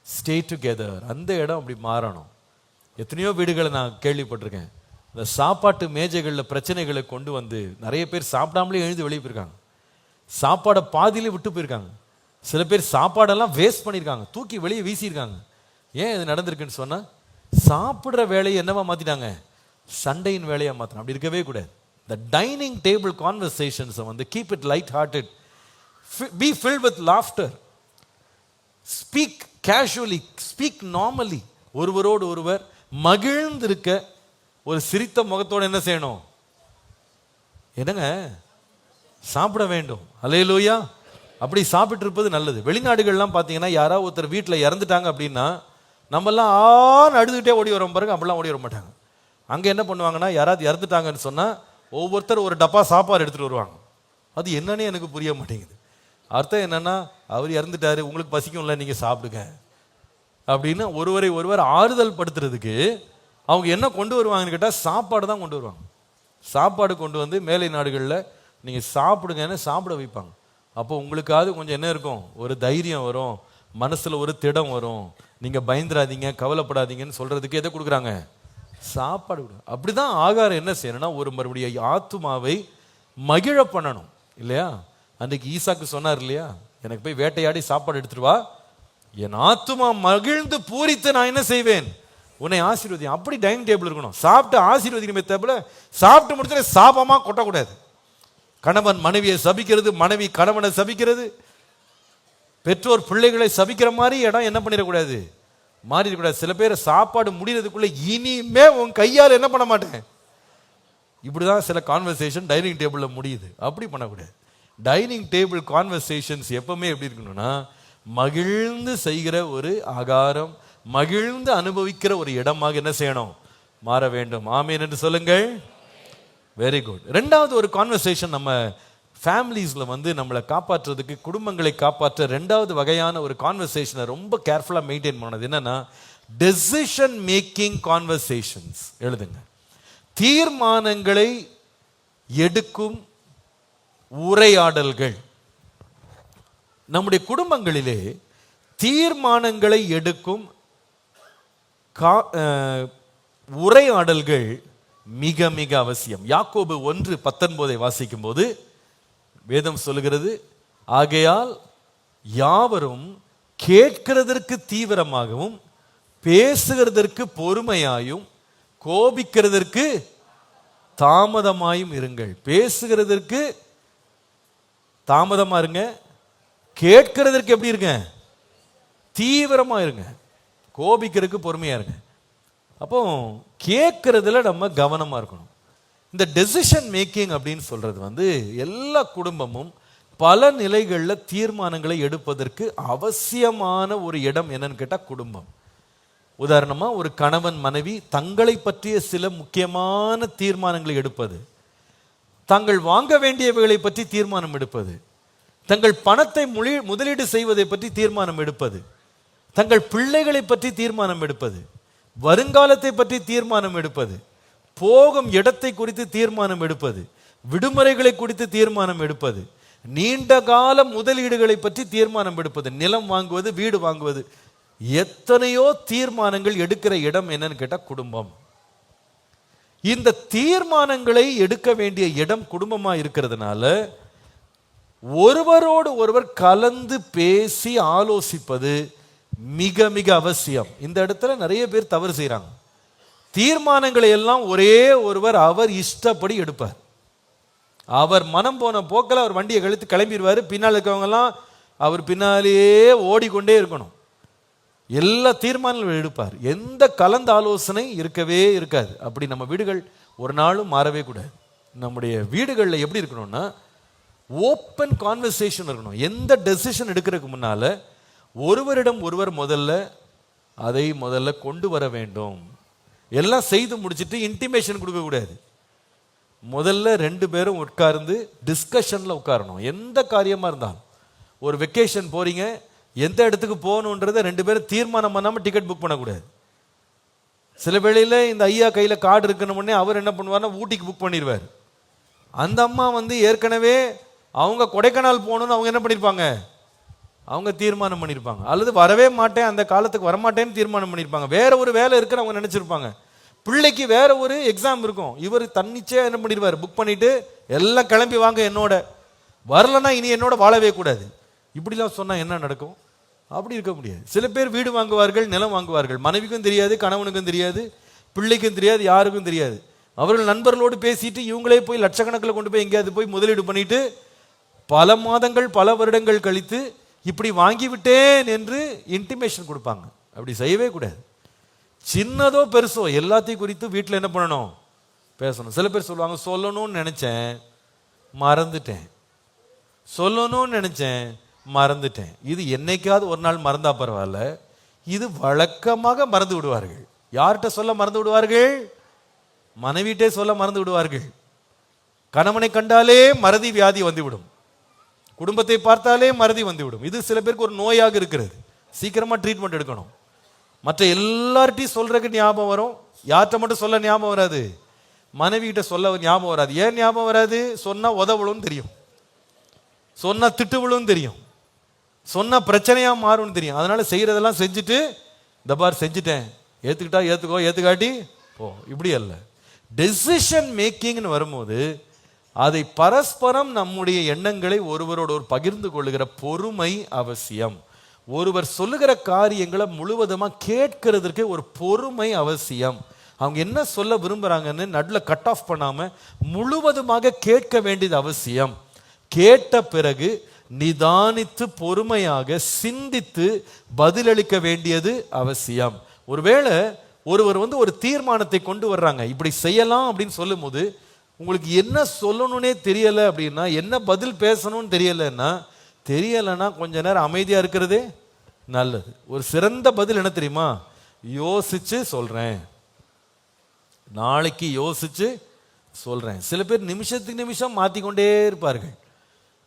stay together. அந்த இடம் அப்படி மாறணும். எத்தனையோ வீடுகளை நான் கேள்விப்பட்டிருக்கேன், இந்த சாப்பாட்டு மேஜைகளில் பிரச்சனைகளை கொண்டு வந்து நிறைய பேர் சாப்பிடாமலே எழுந்து வெளியே போயிருக்காங்க, சாப்பாடை பாதியிலே விட்டு போயிருக்காங்க. சில பேர் சாப்பாடெல்லாம் வேஸ்ட் பண்ணியிருக்காங்க, தூக்கி வெளியே வீசியிருக்காங்க. ஏன் இது நடந்திருக்குன்னு சொன்னால், சாப்பிட்ற வேலையை என்னவா மாற்றிட்டாங்க, சண்டையின் வேலையை மாற்றணும். அப்படி இருக்கவே கூடாது. இந்த டைனிங் டேபிள் கான்வர்சேஷன்ஸை வந்து keep it light hearted, be filled with laughter, speak casually, speak normally. ஒருவரோடு ஒருவர் மகிழ்ந்திருக்க ஒரு சிரித்த முகத்தோடு என்ன செய்யணும்? என்னங்க, சாப்பிட வேண்டும். அல்லேலூயா. அப்படி சாப்பிட்டு இருப்பது நல்லது. வெளிநாடுகள்லாம் பார்த்தீங்கன்னா யாராவது ஒருத்தர் வீட்டில் இறந்துட்டாங்க அப்படின்னா நம்மெல்லாம் அழுதுகிட்டே ஓடி வரோம் பாருங்க, அப்படிலாம் ஓடி வர மாட்டாங்க. அங்கே என்ன பண்ணுவாங்கன்னா, யாராவது இறந்துட்டாங்கன்னு சொன்னால் ஒவ்வொருத்தர் ஒரு டப்பா சாப்பாடு எடுத்துகிட்டு வருவாங்க. அது என்னன்னே எனக்கு புரிய மாட்டேங்குது. அர்த்தம் என்னன்னா, அவர் இறந்துட்டாரு, உங்களுக்கு பசிக்கும்ல, நீங்கள் சாப்பிடுங்க அப்படின்னு ஒருவரை ஒருவர் ஆறுதல் படுத்துறதுக்கு அவங்க என்ன கொண்டு வருவாங்கன்னு கேட்டால் சாப்பாடு தான் கொண்டு வருவாங்க. சாப்பாடு கொண்டு வந்து மேலை நாடுகளில் நீங்கள் சாப்பிடுங்கன்னு சாப்பிட வைப்பாங்க. அப்போ உங்களுக்காவது கொஞ்சம் என்ன இருக்கும், ஒரு தைரியம் வரும், மனசில் ஒரு திடம் வரும். நீங்கள் பயந்துராதீங்க, கவலைப்படாதீங்கன்னு சொல்கிறதுக்கு எதை கொடுக்குறாங்க? சாப்பாடு கொடுங்க. அப்படி தான் ஆகாரம் என்ன செய்யணும்னா, ஒரு மறுபடியும் ஆத்துமாவை மகிழ பண்ணணும் இல்லையா? அன்றைக்கு ஈசாக்கு சொன்னார் இல்லையா, எனக்கு போய் வேட்டையாடி சாப்பாடு எடுத்துட்டு வா, என் ஆத்துமா மகிழ்ந்து பூரித்து நான் என்ன செய்வேன், உன்னை ஆசீர்வதியும். அப்படி டைனிங் டேபிள் இருக்கணும். சாப்பிட்டு ஆசீர்வதிக்கணுமே தவிர சாப்பிட்டு முடிச்சுட்டு சாபமாக கொட்டக்கூடாது. கணவன் மனைவியை சபிக்கிறது, மனைவி கணவனை சபிக்கிறது, பெற்றோர் பிள்ளைகளை சபிக்கிற மாதிரி இடம் என்ன பண்ணிடக்கூடாது, மாறிடக்கூடாது. சில பேர் சாப்பாடு முடிகிறதுக்குள்ள இனிமே உன் கையால் என்ன பண்ண மாட்டேன், இப்படிதான் சில கான்வர்சேஷன் டைனிங் டேபிளில் முடியுது. அப்படி பண்ணக்கூடாது. டைனிங் டேபிள் கான்வர்சேஷன்ஸ் எப்பவுமே எப்படி இருக்கணும்னா, மகிழ்ந்து செய்கிற ஒரு ஆகாரம், மகிழ்ந்து அனுபவிக்கிற ஒரு இடமாக என்ன செய்யணும், மாற வேண்டும். ஆமீன் என்று சொல்லுங்கள். Very good. ரெண்டாவது ஒரு கான்வர்சேஷன் நம்ம ஃபேமிலிஸில் வந்து நம்மளை காப்பாற்றுறதுக்கு, குடும்பங்களை காப்பாற்ற ரெண்டாவது வகையான ஒரு கான்வர்சேஷனை ரொம்ப கேர்ஃபுல்லாக மெயின்டைன் பண்ணது என்னன்னா, டெசிஷன் மேக்கிங் கான்வர்சேஷன்ஸ். எழுதுங்க. தீர்மானங்களை எடுக்கும் உரையாடல்கள். நம்முடைய குடும்பங்களிலே தீர்மானங்களை எடுக்கும் உரையாடல்கள் மிக மிக அவசியம். யாக்கோபு 1:19 வாசிக்கும் போது வேதம் சொல்லுகிறது, ஆகையால் யாவரும் கேட்கிறதற்கு தீவிரமாகவும் பேசுகிறதற்கு பொறுமையாயும் கோபிக்கிறதற்கு தாமதமாயும் இருங்கள். பேசுகிறதற்கு தாமதமா இருங்க, கேட்கிறதற்கு எப்படி இருங்க, தீவிரமா இருங்க, கோபிக்கிறதுக்கு பொறுமையா இருங்க. அப்போ கேட்கறதுல நம்ம கவனமா இருக்கணும். இந்த டெசிஷன் மேக்கிங் அப்படின்னு சொல்றது வந்து எல்லா குடும்பமும் பல நிலைகளில் தீர்மானங்களை எடுப்பதற்கு அவசியமான ஒரு இடம் என்னன்னு கேட்டால் குடும்பம். உதாரணமா ஒரு கணவன் மனைவி தங்களை பற்றிய சில முக்கியமான தீர்மானங்களை எடுப்பது, தாங்கள் வாங்க வேண்டியவைகளை பற்றி தீர்மானம் எடுப்பது, தங்கள் பணத்தை முதலீடு செய்வதை பற்றி தீர்மானம் எடுப்பது, தங்கள் பிள்ளைகளை பற்றி தீர்மானம் எடுப்பது, வருங்காலத்தை பற்றி தீர்மானம் எடுப்பது, போகும் இடத்தை குறித்து தீர்மானம் எடுப்பது, விடுமுறைகளை குறித்து தீர்மானம் எடுப்பது, நீண்ட கால முதலீடுகளை பற்றி தீர்மானம் எடுப்பது, நிலம் வாங்குவது, வீடு வாங்குவது, எத்தனையோ தீர்மானங்கள் எடுக்கிற இடம் என்னன்னு கேட்டா குடும்பம். இந்த தீர்மானங்களை எடுக்க வேண்டிய இடம் குடும்பமா இருக்கிறதுனால ஒருவரோடு ஒருவர் கலந்து பேசி ஆலோசிப்பது மிக மிக அவசியம். இந்த இடத்துல நிறைய பேர் தவறு செய்யறாங்க. தீர்மானங்களை எல்லாம் ஒரே ஒருவர் அவர் இஷ்டப்படி எடுப்பார். அவர் மனம் போன போக்கில் அவர் வண்டியை கழித்து கிளம்பிடுவார். பின்னால் இருக்கவங்க எல்லாம் அவர் பின்னாலேயே ஓடிக்கொண்டே இருக்கணும். எல்லா தீர்மானங்களும் எடுப்பார். எந்த கலந்த ஆலோசனை இருக்கவே இருக்காது. அப்படி நம்ம வீடுகள் ஒரு நாளும் மாறவே கூடாது. நம்முடைய வீடுகளில் எப்படி இருக்கணும்னா, ஓப்பன் கான்வர்சேஷன் இருக்கணும். எந்த டெசிஷன் எடுக்கிறதுக்கு முன்னால ஒருவரிடம் ஒருவர் முதல்ல கொண்டு வர வேண்டும். எல்லாம் செய்து முடிச்சுட்டு இன்டிமேஷன் கொடுக்க கூடாது. முதல்ல 2 பேரும் உட்கார்ந்து டிஸ்கஷன்ல உட்காரணும். எந்த காரியமா இருந்தாலும், ஒரு வெக்கேஷன் போறீங்க, எந்த இடத்துக்கு போகணுன்றதை 2 பேரும் தீர்மானம் பண்ணாம டிக்கெட் புக் பண்ணக்கூடாது. சில வேளையில இந்த ஐயா கையில கார்டு இருக்கணும்னே அவர் என்ன பண்ணுவார்னா ஊட்டிக்கு புக் பண்ணிடுவார். அந்த அம்மா வந்து ஏற்கனவே அவங்க கொடைக்கானல் போகணும்னு அவங்க என்ன பண்ணியிருப்பாங்க, அவங்க தீர்மானம் பண்ணியிருப்பாங்க. அல்லது வரவே மாட்டேன், அந்த காலத்துக்கு வரமாட்டேன்னு தீர்மானம் பண்ணியிருப்பாங்க. வேற ஒரு வேலை இருக்குன்னு அவங்க நினைச்சிருப்பாங்க. பிள்ளைக்கு வேற ஒரு எக்ஸாம் இருக்கும், இவர் தன்னிச்சையா என்ன பண்ணிடுவார், புக் பண்ணிட்டு எல்லாம் கிளம்பி வாங்க என்னோட, வரலன்னா இனி என்னோட வாழவே கூடாது. இப்படிலாம் சொன்னா என்ன நடக்கும்? அப்படி இருக்க முடியாது. சில பேர் வீடு வாங்குவார்கள், நிலம் வாங்குவார்கள், மனைவிக்கும் தெரியாது, கணவனுக்கும் தெரியாது, பிள்ளைக்கும் தெரியாது, யாருக்கும் தெரியாது. அவர்கள் நண்பர்களோடு பேசிட்டு இவங்களே போய் லட்சக்கணக்கில் கொண்டு போய் எங்கேயாவது போய் முதலீடு பண்ணிட்டு பல மாதங்கள் பல வருடங்கள் கழித்து இப்படி வாங்கிவிட்டேன் என்று இன்டிமேஷன் கொடுப்பாங்க. அப்படி செய்யவே கூடாது. சின்னதோ பெருசோ எல்லாத்தையும் குறித்து வீட்டில் என்ன பண்ணணும், பேசணும். சில பேர் சொல்லுவாங்க, சொல்லணும்னு நினைச்சேன் மறந்துட்டேன், சொல்லணும்னு நினைச்சேன் மறந்துட்டேன். இது என்னைக்காவது ஒரு நாள் மறந்தா பரவாயில்ல, இது வழக்கமாக மறந்து விடுவார்கள். யார்கிட்ட சொல்ல மறந்து விடுவார்கள்? மனைவிட்டே சொல்ல மறந்து விடுவார்கள். கணவனை கண்டாலே மறதி வியாதி வந்துவிடும், குடும்பத்தை பார்த்தாலே மறதி வந்துவிடும். இது சில பேருக்கு ஒரு நோயாக இருக்கிறது, சீக்கிரமா ட்ரீட்மெண்ட் எடுக்கணும். மற்ற எல்லார்ட்டையும் சொல்றதுக்கு ஞாபகம் வரும், யார்கிட்ட மட்டும் சொல்ல ஞாபகம் வராது, மனைவி கிட்ட சொல்ல ஞாபகம் வராது. ஏன் ஞாபகம் வராது? சொன்னா உதவலும் தெரியும், சொன்னா திட்டுவலும் தெரியும், சொன்னா பிரச்சனையா மாறும்னு தெரியும். அதனால செய்யறதெல்லாம் செஞ்சுட்டு, இந்த பார் செஞ்சுட்டேன், ஏத்துக்கிட்டா ஏத்துக்கோ, ஏத்துக்காட்டி போ, இப்படி அல்ல. டெசிஷன் மேக்கிங்னு வரும்போது அதை பரஸ்பரம் நம்முடைய எண்ணங்களை ஒருவரோடு ஒரு பகிர்ந்து கொள்ளுகிற பொறுமை அவசியம். ஒருவர் சொல்லுகிற காரியங்களை முழுவதுமா கேட்கிறதுக்கு ஒரு பொறுமை அவசியம். அவங்க என்ன சொல்ல விரும்புறாங்கன்னு நடுவில் கட் ஆஃப் பண்ணாம முழுவதுமாக கேட்க வேண்டியது அவசியம். கேட்ட பிறகு நிதானித்து பொறுமையாக சிந்தித்து பதிலளிக்க வேண்டியது அவசியம். ஒருவேளை ஒருவர் ஒரு தீர்மானத்தை கொண்டு வர்றாங்க, இப்படி செய்யலாம் அப்படின்னு சொல்லும் போது உங்களுக்கு என்ன சொல்லணும்னே தெரியல அப்படின்னா, என்ன பதில் பேசணும்னு தெரியலைன்னா கொஞ்ச நேரம் அமைதியா இருக்கிறதே நல்லது. ஒரு சிறந்த பதில் என்ன தெரியுமா? யோசிச்சு சொல்றேன், நாளைக்கு யோசிச்சு சொல்றேன். சில பேர் நிமிஷத்துக்கு நிமிஷம் மாத்திக்கொண்டே இருப்பார்கள்.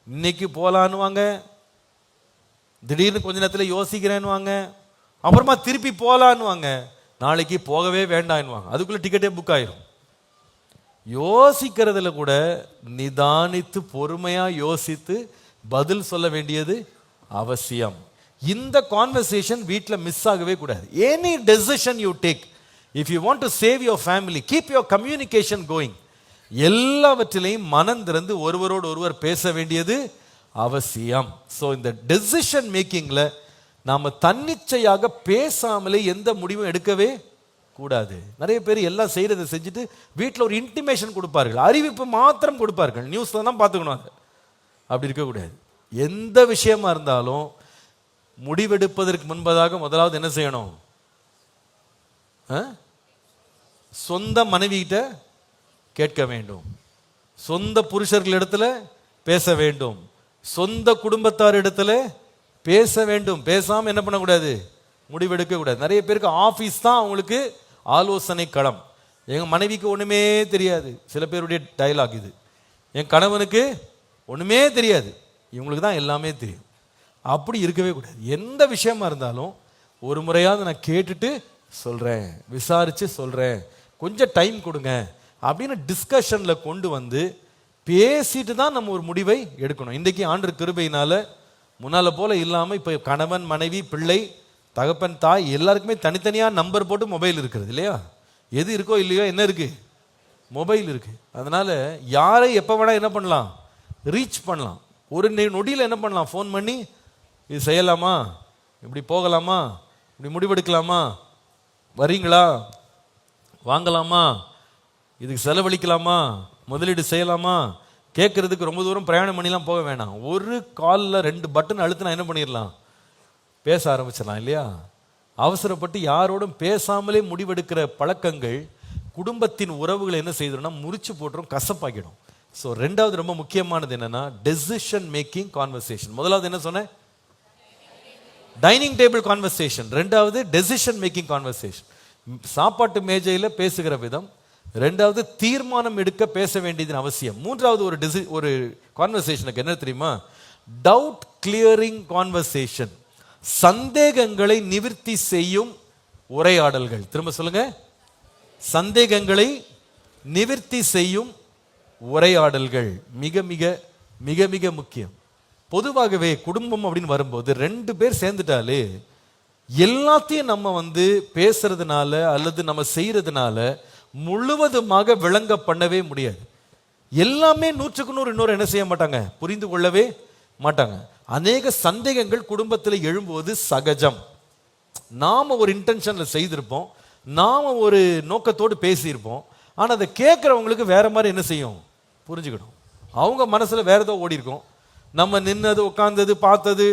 இன்னைக்கு போலான்னுவாங்க, திடீர்னு கொஞ்ச நேரத்தில் யோசிக்கிறேன்னுவாங்க, அப்புறமா திருப்பி போலான்னுவாங்க, நாளைக்கு போகவே வேண்டாம்னுவாங்க, அதுக்குள்ள டிக்கெட்டே புக் ஆயிரும். யோசிக்கிறதுல கூட நிதானித்து பொறுமையா யோசித்து பதில் சொல்ல வேண்டியது அவசியம். இந்த கான்வர்சேஷன் வீட்டில் மிஸ் ஆகவே கூடாது. Any decision you take, if you want to save your family, keep your communication going. எல்லாவற்றிலையும் மனம் திறந்து ஒருவரோடு ஒருவர் பேச வேண்டியது அவசியம். ஸோ இந்த டெசிஷன் மேக்கிங்ல நாம தன்னிச்சையாக பேசாமலே எந்த முடிவும் எடுக்கவே கூடாது. நிறைய பேர் எல்லாம் செய்யறதை செஞ்சுட்டு வீட்டில் ஒரு இன்டிமேஷன் கொடுப்பார்கள், அறிவிப்பு மாத்திரம் கொடுப்பார்கள், நியூஸ்ல தான் பார்த்துக்கணும். அப்படி இருக்கக்கூடாது. எந்த விஷயமா இருந்தாலும் முடிவெடுப்பதற்கு முன்பதாக முதலாவது என்ன செய்யணும்? சொந்த மனைவிகிட்ட கேட்க வேண்டும், சொந்த புருஷர்கள் இடத்துல பேச வேண்டும், சொந்த குடும்பத்தார் இடத்துல பேச வேண்டும். பேசாம என்ன பண்ணக்கூடாது? முடிவெடுக்க கூடாது. நிறைய பேருக்கு ஆபீஸ் தான் அவங்களுக்கு ஆலோசனை களம். எங்க மனைவிக்கு ஒண்ணுமே தெரியாது, சில பேருடைய டயலாக் இது. என் கணவனுக்கு ஒண்ணுமே தெரியாது, இவங்களுக்கு தான் எல்லாமே தெரியும். அப்படி இருக்கவே கூடாது. எந்த விஷயமா இருந்தாலும் ஒரு முறையாவது நான் கேட்டுட்டு சொல்றேன், விசாரிச்சு சொல்றேன், கொஞ்சம் டைம் கொடுங்க அப்படின்னு டிஸ்கஷன்ல கொண்டு வந்து பேசிட்டு தான் நம்ம ஒரு முடிவை எடுக்கணும். இன்றைக்கு ஆண்டவர் கிருபையினால முன்னால போல இல்லாம இப்ப கணவன் மனைவி பிள்ளை தகப்பன் தாய் எல்லாருக்குமே தனித்தனியா நம்பர் போட்டு மொபைல் இருக்கிறது இல்லையா? எது இருக்கோ இல்லையோ என்ன இருக்கு? மொபைல் இருக்கு. அதனால யாரை எப்ப வேணா என்ன பண்ணலாம்? ரீச் பண்ணலாம். ஒரு நொடியில் என்ன பண்ணலாம்? ஃபோன் பண்ணி இது செய்யலாமா, இப்படி போகலாமா, இப்படி முடிவெடுக்கலாமா, வரீங்களா, வாங்கலாமா, இதுக்கு செலவழிக்கலாமா, முதலீடு செய்யலாமா, கேட்கறதுக்கு ரொம்ப தூரம் பிரயாணம் பண்ணிலாம் போக வேணாம். ஒரு காலில் 2 பட்டன் அழுத்தினா என்ன பண்ணிடலாம்? பேச ஆரம்பிச்சிடலாம் இல்லையா? அவசரப்பட்டு யாரோடும் பேசாமலே முடிவெடுக்கிற பழக்கங்கள் குடும்பத்தின் உறவுகளை என்ன செய்யணும்னா முறிச்சு போட்டுரும், கசப்பாக்கிடும். ஸோ ரெண்டாவது ரொம்ப முக்கியமானது என்னன்னா டெசிஷன் மேக்கிங் கான்வர்சேஷன். முதலாவது என்ன சொன்னேன்? Dining table conversation. ரெண்டாவது டெசிஷன் மேக்கிங் கான்வர்சேஷன், சாப்பாட்டு மேஜையில் பேசுகிற விதம். ரெண்டாவது தீர்மானம் எடுக்க பேச வேண்டியது அவசியம். மூன்றாவது ஒரு கான்வர்சேஷனுக்கு என்ன தெரியுமா? டவுட் கிளியரிங் கான்வர்சேஷன், சந்தேகங்களை நிவர்த்தி செய்யும் உரையாடல்கள். திரும்ப சொல்லுங்க, சந்தேகங்களை நிவர்த்தி செய்யும் உரையாடல்கள் மிக மிக மிக மிக முக்கியம். பொதுவாகவே குடும்பம் அப்படின்னு வரும்போது 2 பேர் சேர்ந்துட்டாலே எல்லாத்தையும் நம்ம பேசுறதுனால அல்லது நம்ம செய்யறதுனால முழுவதுமாக விளங்க பண்ணவே முடியாது. எல்லாமே 100க்கு 100 இன்னொரு என்ன செய்ய மாட்டாங்க, புரிந்து கொள்ளவே மாட்டாங்க. அநேக சந்தேகங்கள் குடும்பத்தில் எழும்போது சகஜம். நாம ஒரு இன்டென்ஷன்ல செய்திருப்போம், நாம ஒரு நோக்கத்தோடு பேசியிருப்போம், ஆனா அதை கேட்கறவங்களுக்கு வேற மாதிரி என்ன செய்யும், புரிஞ்சுக்கணும். அவங்க மனசுல வேற ஏதோ ஓடி இருக்கும். நம்ம நின்னது, உட்கார்ந்தது, பார்த்தது,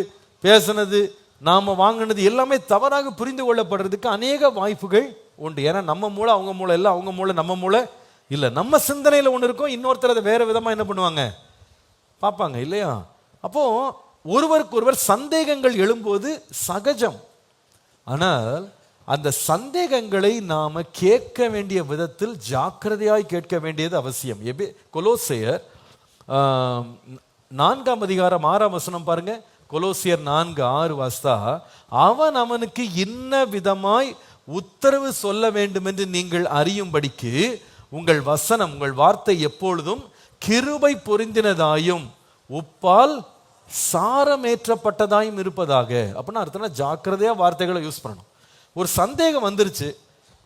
பேசினது, நாம வாங்கினது எல்லாமே தவறாக புரிந்து கொள்ளப்படுறதுக்கு அநேக வாய்ப்புகள் உண்டு. ஏன்னா நம்ம மூளை அவங்க மூளை இல்லை, அவங்க மூளை நம்ம மூளை இல்லை. நம்ம சிந்தனையில் ஒன்று இருக்கும், இன்னொருத்தர் அதை வேற விதமாக என்ன பண்ணுவாங்க, பார்ப்பாங்க இல்லையா? அப்போ ஒருவருக்கு ஒருவர் சந்தேகங்கள் எழும்போது சகஜம். ஆனால் அந்த சந்தேகங்களை நாம கேட்க வேண்டிய விதத்தில் ஜாக்கிரதையாய் கேட்க வேண்டியது அவசியம். கொலோசியர் 4:6 பாருங்க. கொலோசியர் 4:6 வாஸ்தா, அவன் அவனுக்கு இன்ன விதமாய் உத்தரவு சொல்ல வேண்டும் என்று நீங்கள் அறியும்படிக்கு உங்கள் வசனம், உங்கள் வார்த்தை எப்பொழுதும் கிருபை பொருந்தினதாயும் உப்பால் சாரமேற்றப்பட்டதாயும் இருப்பதாக. அப்படின்னா அர்த்தம்னா ஜாக்கிரதையா வார்த்தைகளை யூஸ் பண்ணணும். ஒரு சந்தேகம் வந்துருச்சு,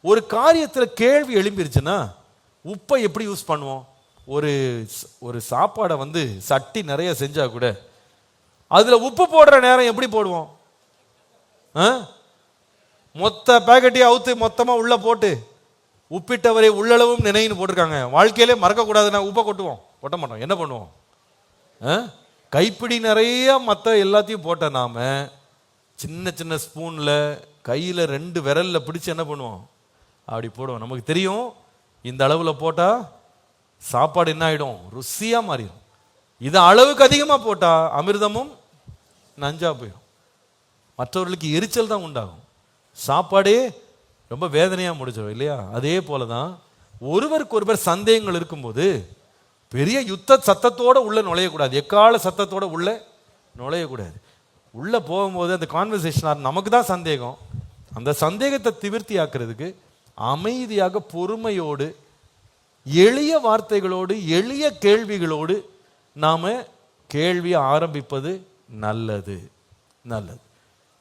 ஒரு காரியத்தில் கேள்வி எழும்பிருச்சுன்னா உப்பை எப்படி யூஸ் பண்ணுவோம்? ஒரு சாப்பாடை சட்டி நிறைய செஞ்சா கூட அதுல உப்பு போடுற நேரம் எப்படி போடுவோம்? மொத்த பேக்கெட்டையும் அவுத்து மொத்தமா உள்ள போட்டு உப்பிட்டவரை உள்ளளவும் நினைன்னு போட்டிருக்காங்க. வாழ்க்கையிலே மறக்க கூடாதுன்னா உப்பை கொட்ட மாட்டோம். என்ன பண்ணுவோம்? கைப்பிடி நிறைய மற்ற எல்லாத்தையும் போட்ட நாம சின்ன சின்ன ஸ்பூன்ல கையில 2 விரல்ல பிடிச்சு என்ன பண்ணுவோம்? அப்படி போடுவோம். நமக்கு தெரியும் இந்த அளவுல போட்டா சாப்பாடு என்ன ஆயிடும்? ருசியா மாறிடும். இது அளவுக்கு அதிகமா போட்டா அமிர்தமும் நஞ்சா போயிடும். மற்றவர்களுக்கு எரிச்சல் தான் உண்டாகும், சாப்பாடே ரொம்ப வேதனையா முடிச்சிடும் இல்லையா? அதே போலதான் ஒருவருக்கு ஒருவர் சந்தேகங்கள் இருக்கும்போது பெரிய யுத்த சத்தத்தோட உள்ள நுழையக்கூடாது, எக்கால சத்தத்தோட உள்ள நுழையக்கூடாது. உள்ள போகும்போது அந்த கான்வர்சேஷன் நமக்கு தான் சந்தேகம், அந்த சந்தேகத்தை திவிர்த்தி ஆக்குறதுக்கு அமைதியாக பொறுமையோடு எளிய வார்த்தைகளோடு எளிய கேள்விகளோடு நாம கேள்வியை ஆரம்பிப்பது நல்லது. நல்லது.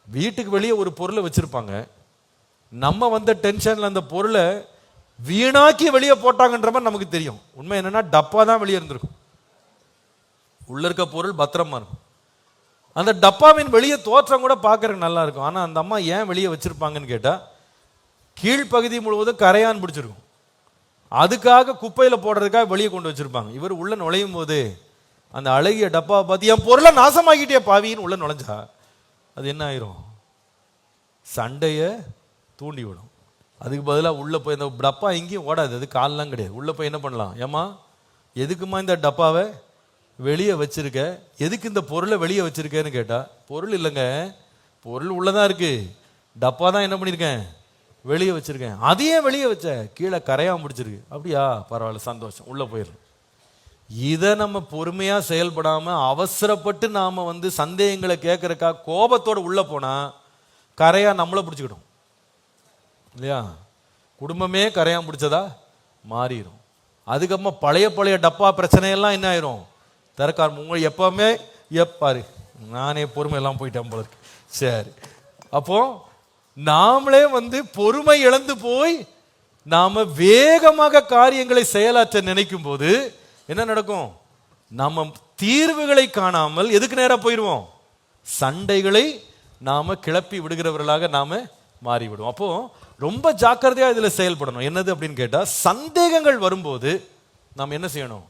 வீட்டுக்கு வெளியே ஒரு பொருளை வச்சிருப்பாங்க, நம்ம வந்த டென்ஷன்ல அந்த பொருளை வீணாக்கி வெளியே போட்டாங்கன்ற மாதிரி நமக்கு தெரியும். உண்மை என்னன்னா டப்பா தான் வெளியே இருந்திருக்கும், உள்ள இருக்க பொருள் பத்திரமா இருக்கும். அந்த டப்பாவின் வெளியே தோற்றம் கூட பார்க்கறதுக்கு நல்லா இருக்கும். ஆனா அந்த அம்மா ஏன் வெளியே வச்சிருப்பாங்கன்னு கேட்டா கீழ்ப்பகுதி முழுவதும் கரையான் பிடிச்சிருக்கும், அதுக்காக குப்பையில போடுறதுக்காக வெளியே கொண்டு வச்சிருப்பாங்க. இவர் உள்ள நுழையும் போது அந்த அழகிய டப்பாவை பார்த்து என் பொருளை நாசமாக்கிட்டே பாவின்னு உள்ள நுழைஞ்சா அது என்ன ஆயிரும்? சண்டைய தூண்டி விடும். அதுக்கு பதிலாக உள்ள போய் இந்த டப்பா எங்கேயும் ஓடாது, அது கால்லாம் கிடையாது. உள்ள போய் என்ன பண்ணலாம்? ஏமா எதுக்குமா இந்த டப்பாவை வெளியே வச்சிருக்க, எதுக்கு இந்த பொருளை வெளியே வச்சிருக்கேன்னு கேட்டா பொருள் இல்லைங்க, பொருள் உள்ளதான் இருக்கு, டப்பா தான் என்ன பண்ணியிருக்கேன் வெளியே வச்சிருக்கேன். அதையே வெளியே வச்ச, கீழே கரையாம முடிச்சிருக்கு. அப்படியா, பரவாயில்ல, சந்தோஷம், உள்ள போயிடும். இதை நம்ம பொறுமையா செயல்படாம அவசரப்பட்டு நாம சந்தேகங்களை கேட்கறக்கா கோபத்தோட உள்ள போனா கரையா நம்மளை பிடிச்சிக்கிடும் இல்லையா? குடும்பமே கரையான் பிடிச்சதா மாறிடும். அதுக்கப்புறமா பழைய டப்பா பிரச்சனையெல்லாம் என்ன ஆயிரும்? தரக்கார் உங்களை எப்பவுமே எப்பாரு நானே பொறுமை எல்லாம் போயிட்டேன் போல இருக்கு. சரி, அப்போ நாமளே பொறுமை இழந்து போய் நாம வேகமாக காரியங்களை செயலாற்ற நினைக்கும் போது என்ன நடக்கும்? நம்ம தீர்வுகளை காணாமல் எதுக்கு நேரா போயிடுவோம்? சண்டைகளை நாம கிளப்பி விடுகிறவர்களாக நாம மாறிவிடுவோம். அப்போ ரொம்ப ஜாக்கிரதையா இதுல செயல்படணும். என்னது அப்படின்னு கேட்டா, சந்தேகங்கள் வரும்போது நாம் என்ன செய்யணும்?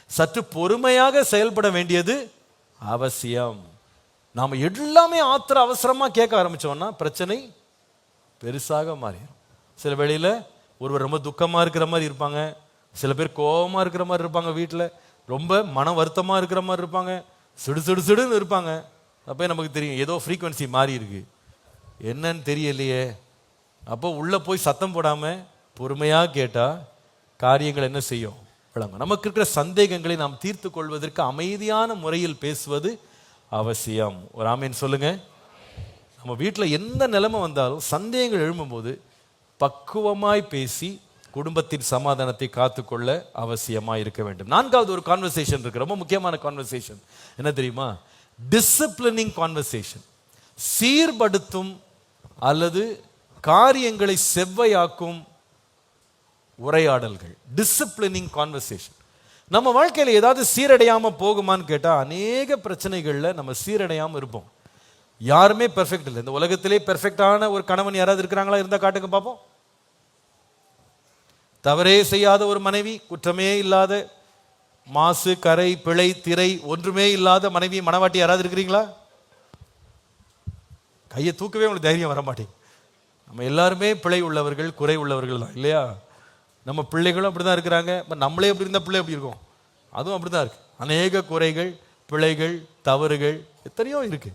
சற்று பொறுமையாக செயல்பட வேண்டியது அவசியம். நாம எல்லாமே அவசரமா கேட்க ஆரம்பிச்சோம்னா பிரச்சனை பெருசாக மாறிடும். சில வேளையில ஒருவர் ரொம்ப துக்கமா இருக்கிற மாதிரி இருப்பாங்க, சில பேர் கோபமா இருக்கிற மாதிரி இருப்பாங்க, வீட்டில் ரொம்ப மன வருத்தமா இருக்கிற மாதிரி இருப்பாங்க, சிடுன்னு இருப்பாங்க. அப்போ நமக்கு தெரியும் ஏதோ ஃப்ரீக்வன்சி மாறி இருக்கு, என்னன்னு தெரியலையே. அப்போ உள்ள போய் சத்தம் போடாம பொறுமையா கேட்டா காரியங்கள் என்ன செய்யும்? விளங்கும். நமக்கு இருக்கிற சந்தேகங்களை நாம் தீர்த்து கொள்வதற்கு அமைதியான முறையில் பேசுவது அவசியம். ஒரு ஆமீன் சொல்லுங்க. நம்ம வீட்டில் எந்த நிலைமை வந்தாலும் சந்தேகங்கள் எழும்பும்போது பக்குவமாய் பேசி குடும்பத்தின் சமாதானத்தை காத்துக்கொள்ள அவசியமாக இருக்க வேண்டும். 4வது ஒரு கான்வர்சேஷன் இருக்கு, ரொம்ப முக்கியமான கான்வர்சேஷன். என்ன தெரியுமா? Disciplining conversation. சீர்படுத்தும் அல்லது காரியங்களை செவ்வையாக்கும் உரையாடல்கள், டிசிப்ளினிங் கான்வர்சேஷன். நம்ம வாழ்க்கையில் ஏதாவது சீரடையாம போகுமான்னு கேட்டா அநேக பிரச்சனைகள்ல நம்ம சீரடையாம இருப்போம். யாருமே பெர்ஃபெக்ட் இல்லை. இந்த உலகத்திலே பெர்ஃபெக்டான ஒரு கணவன் யாராவது இருக்கிறாங்களா? இருந்தா காட்டுங்க பார்ப்போம். தவறே செய்யாத ஒரு மனைவி, குற்றமே இல்லாத, மாசு கரை பிழை திரை ஒன்றுமே இல்லாத மனைவி மனவாட்டி யாராவது இருக்கிறீங்களா? கையை தூக்கவே உங்களுக்கு தைரியம் வர மாட்டேங்க. நம்ம எல்லாருமே பிழை உள்ளவர்கள், குறை உள்ளவர்கள் தான் இல்லையா? நம்ம பிள்ளைகளும் அப்படி தான் இருக்கிறாங்க. நம்மளே எப்படி இருந்தால் பிள்ளை எப்படி இருக்கும்? அதுவும் அப்படி தான் இருக்கு. அநேக குறைகள், பிழைகள், தவறுகள் எத்தனையோ இருக்கு.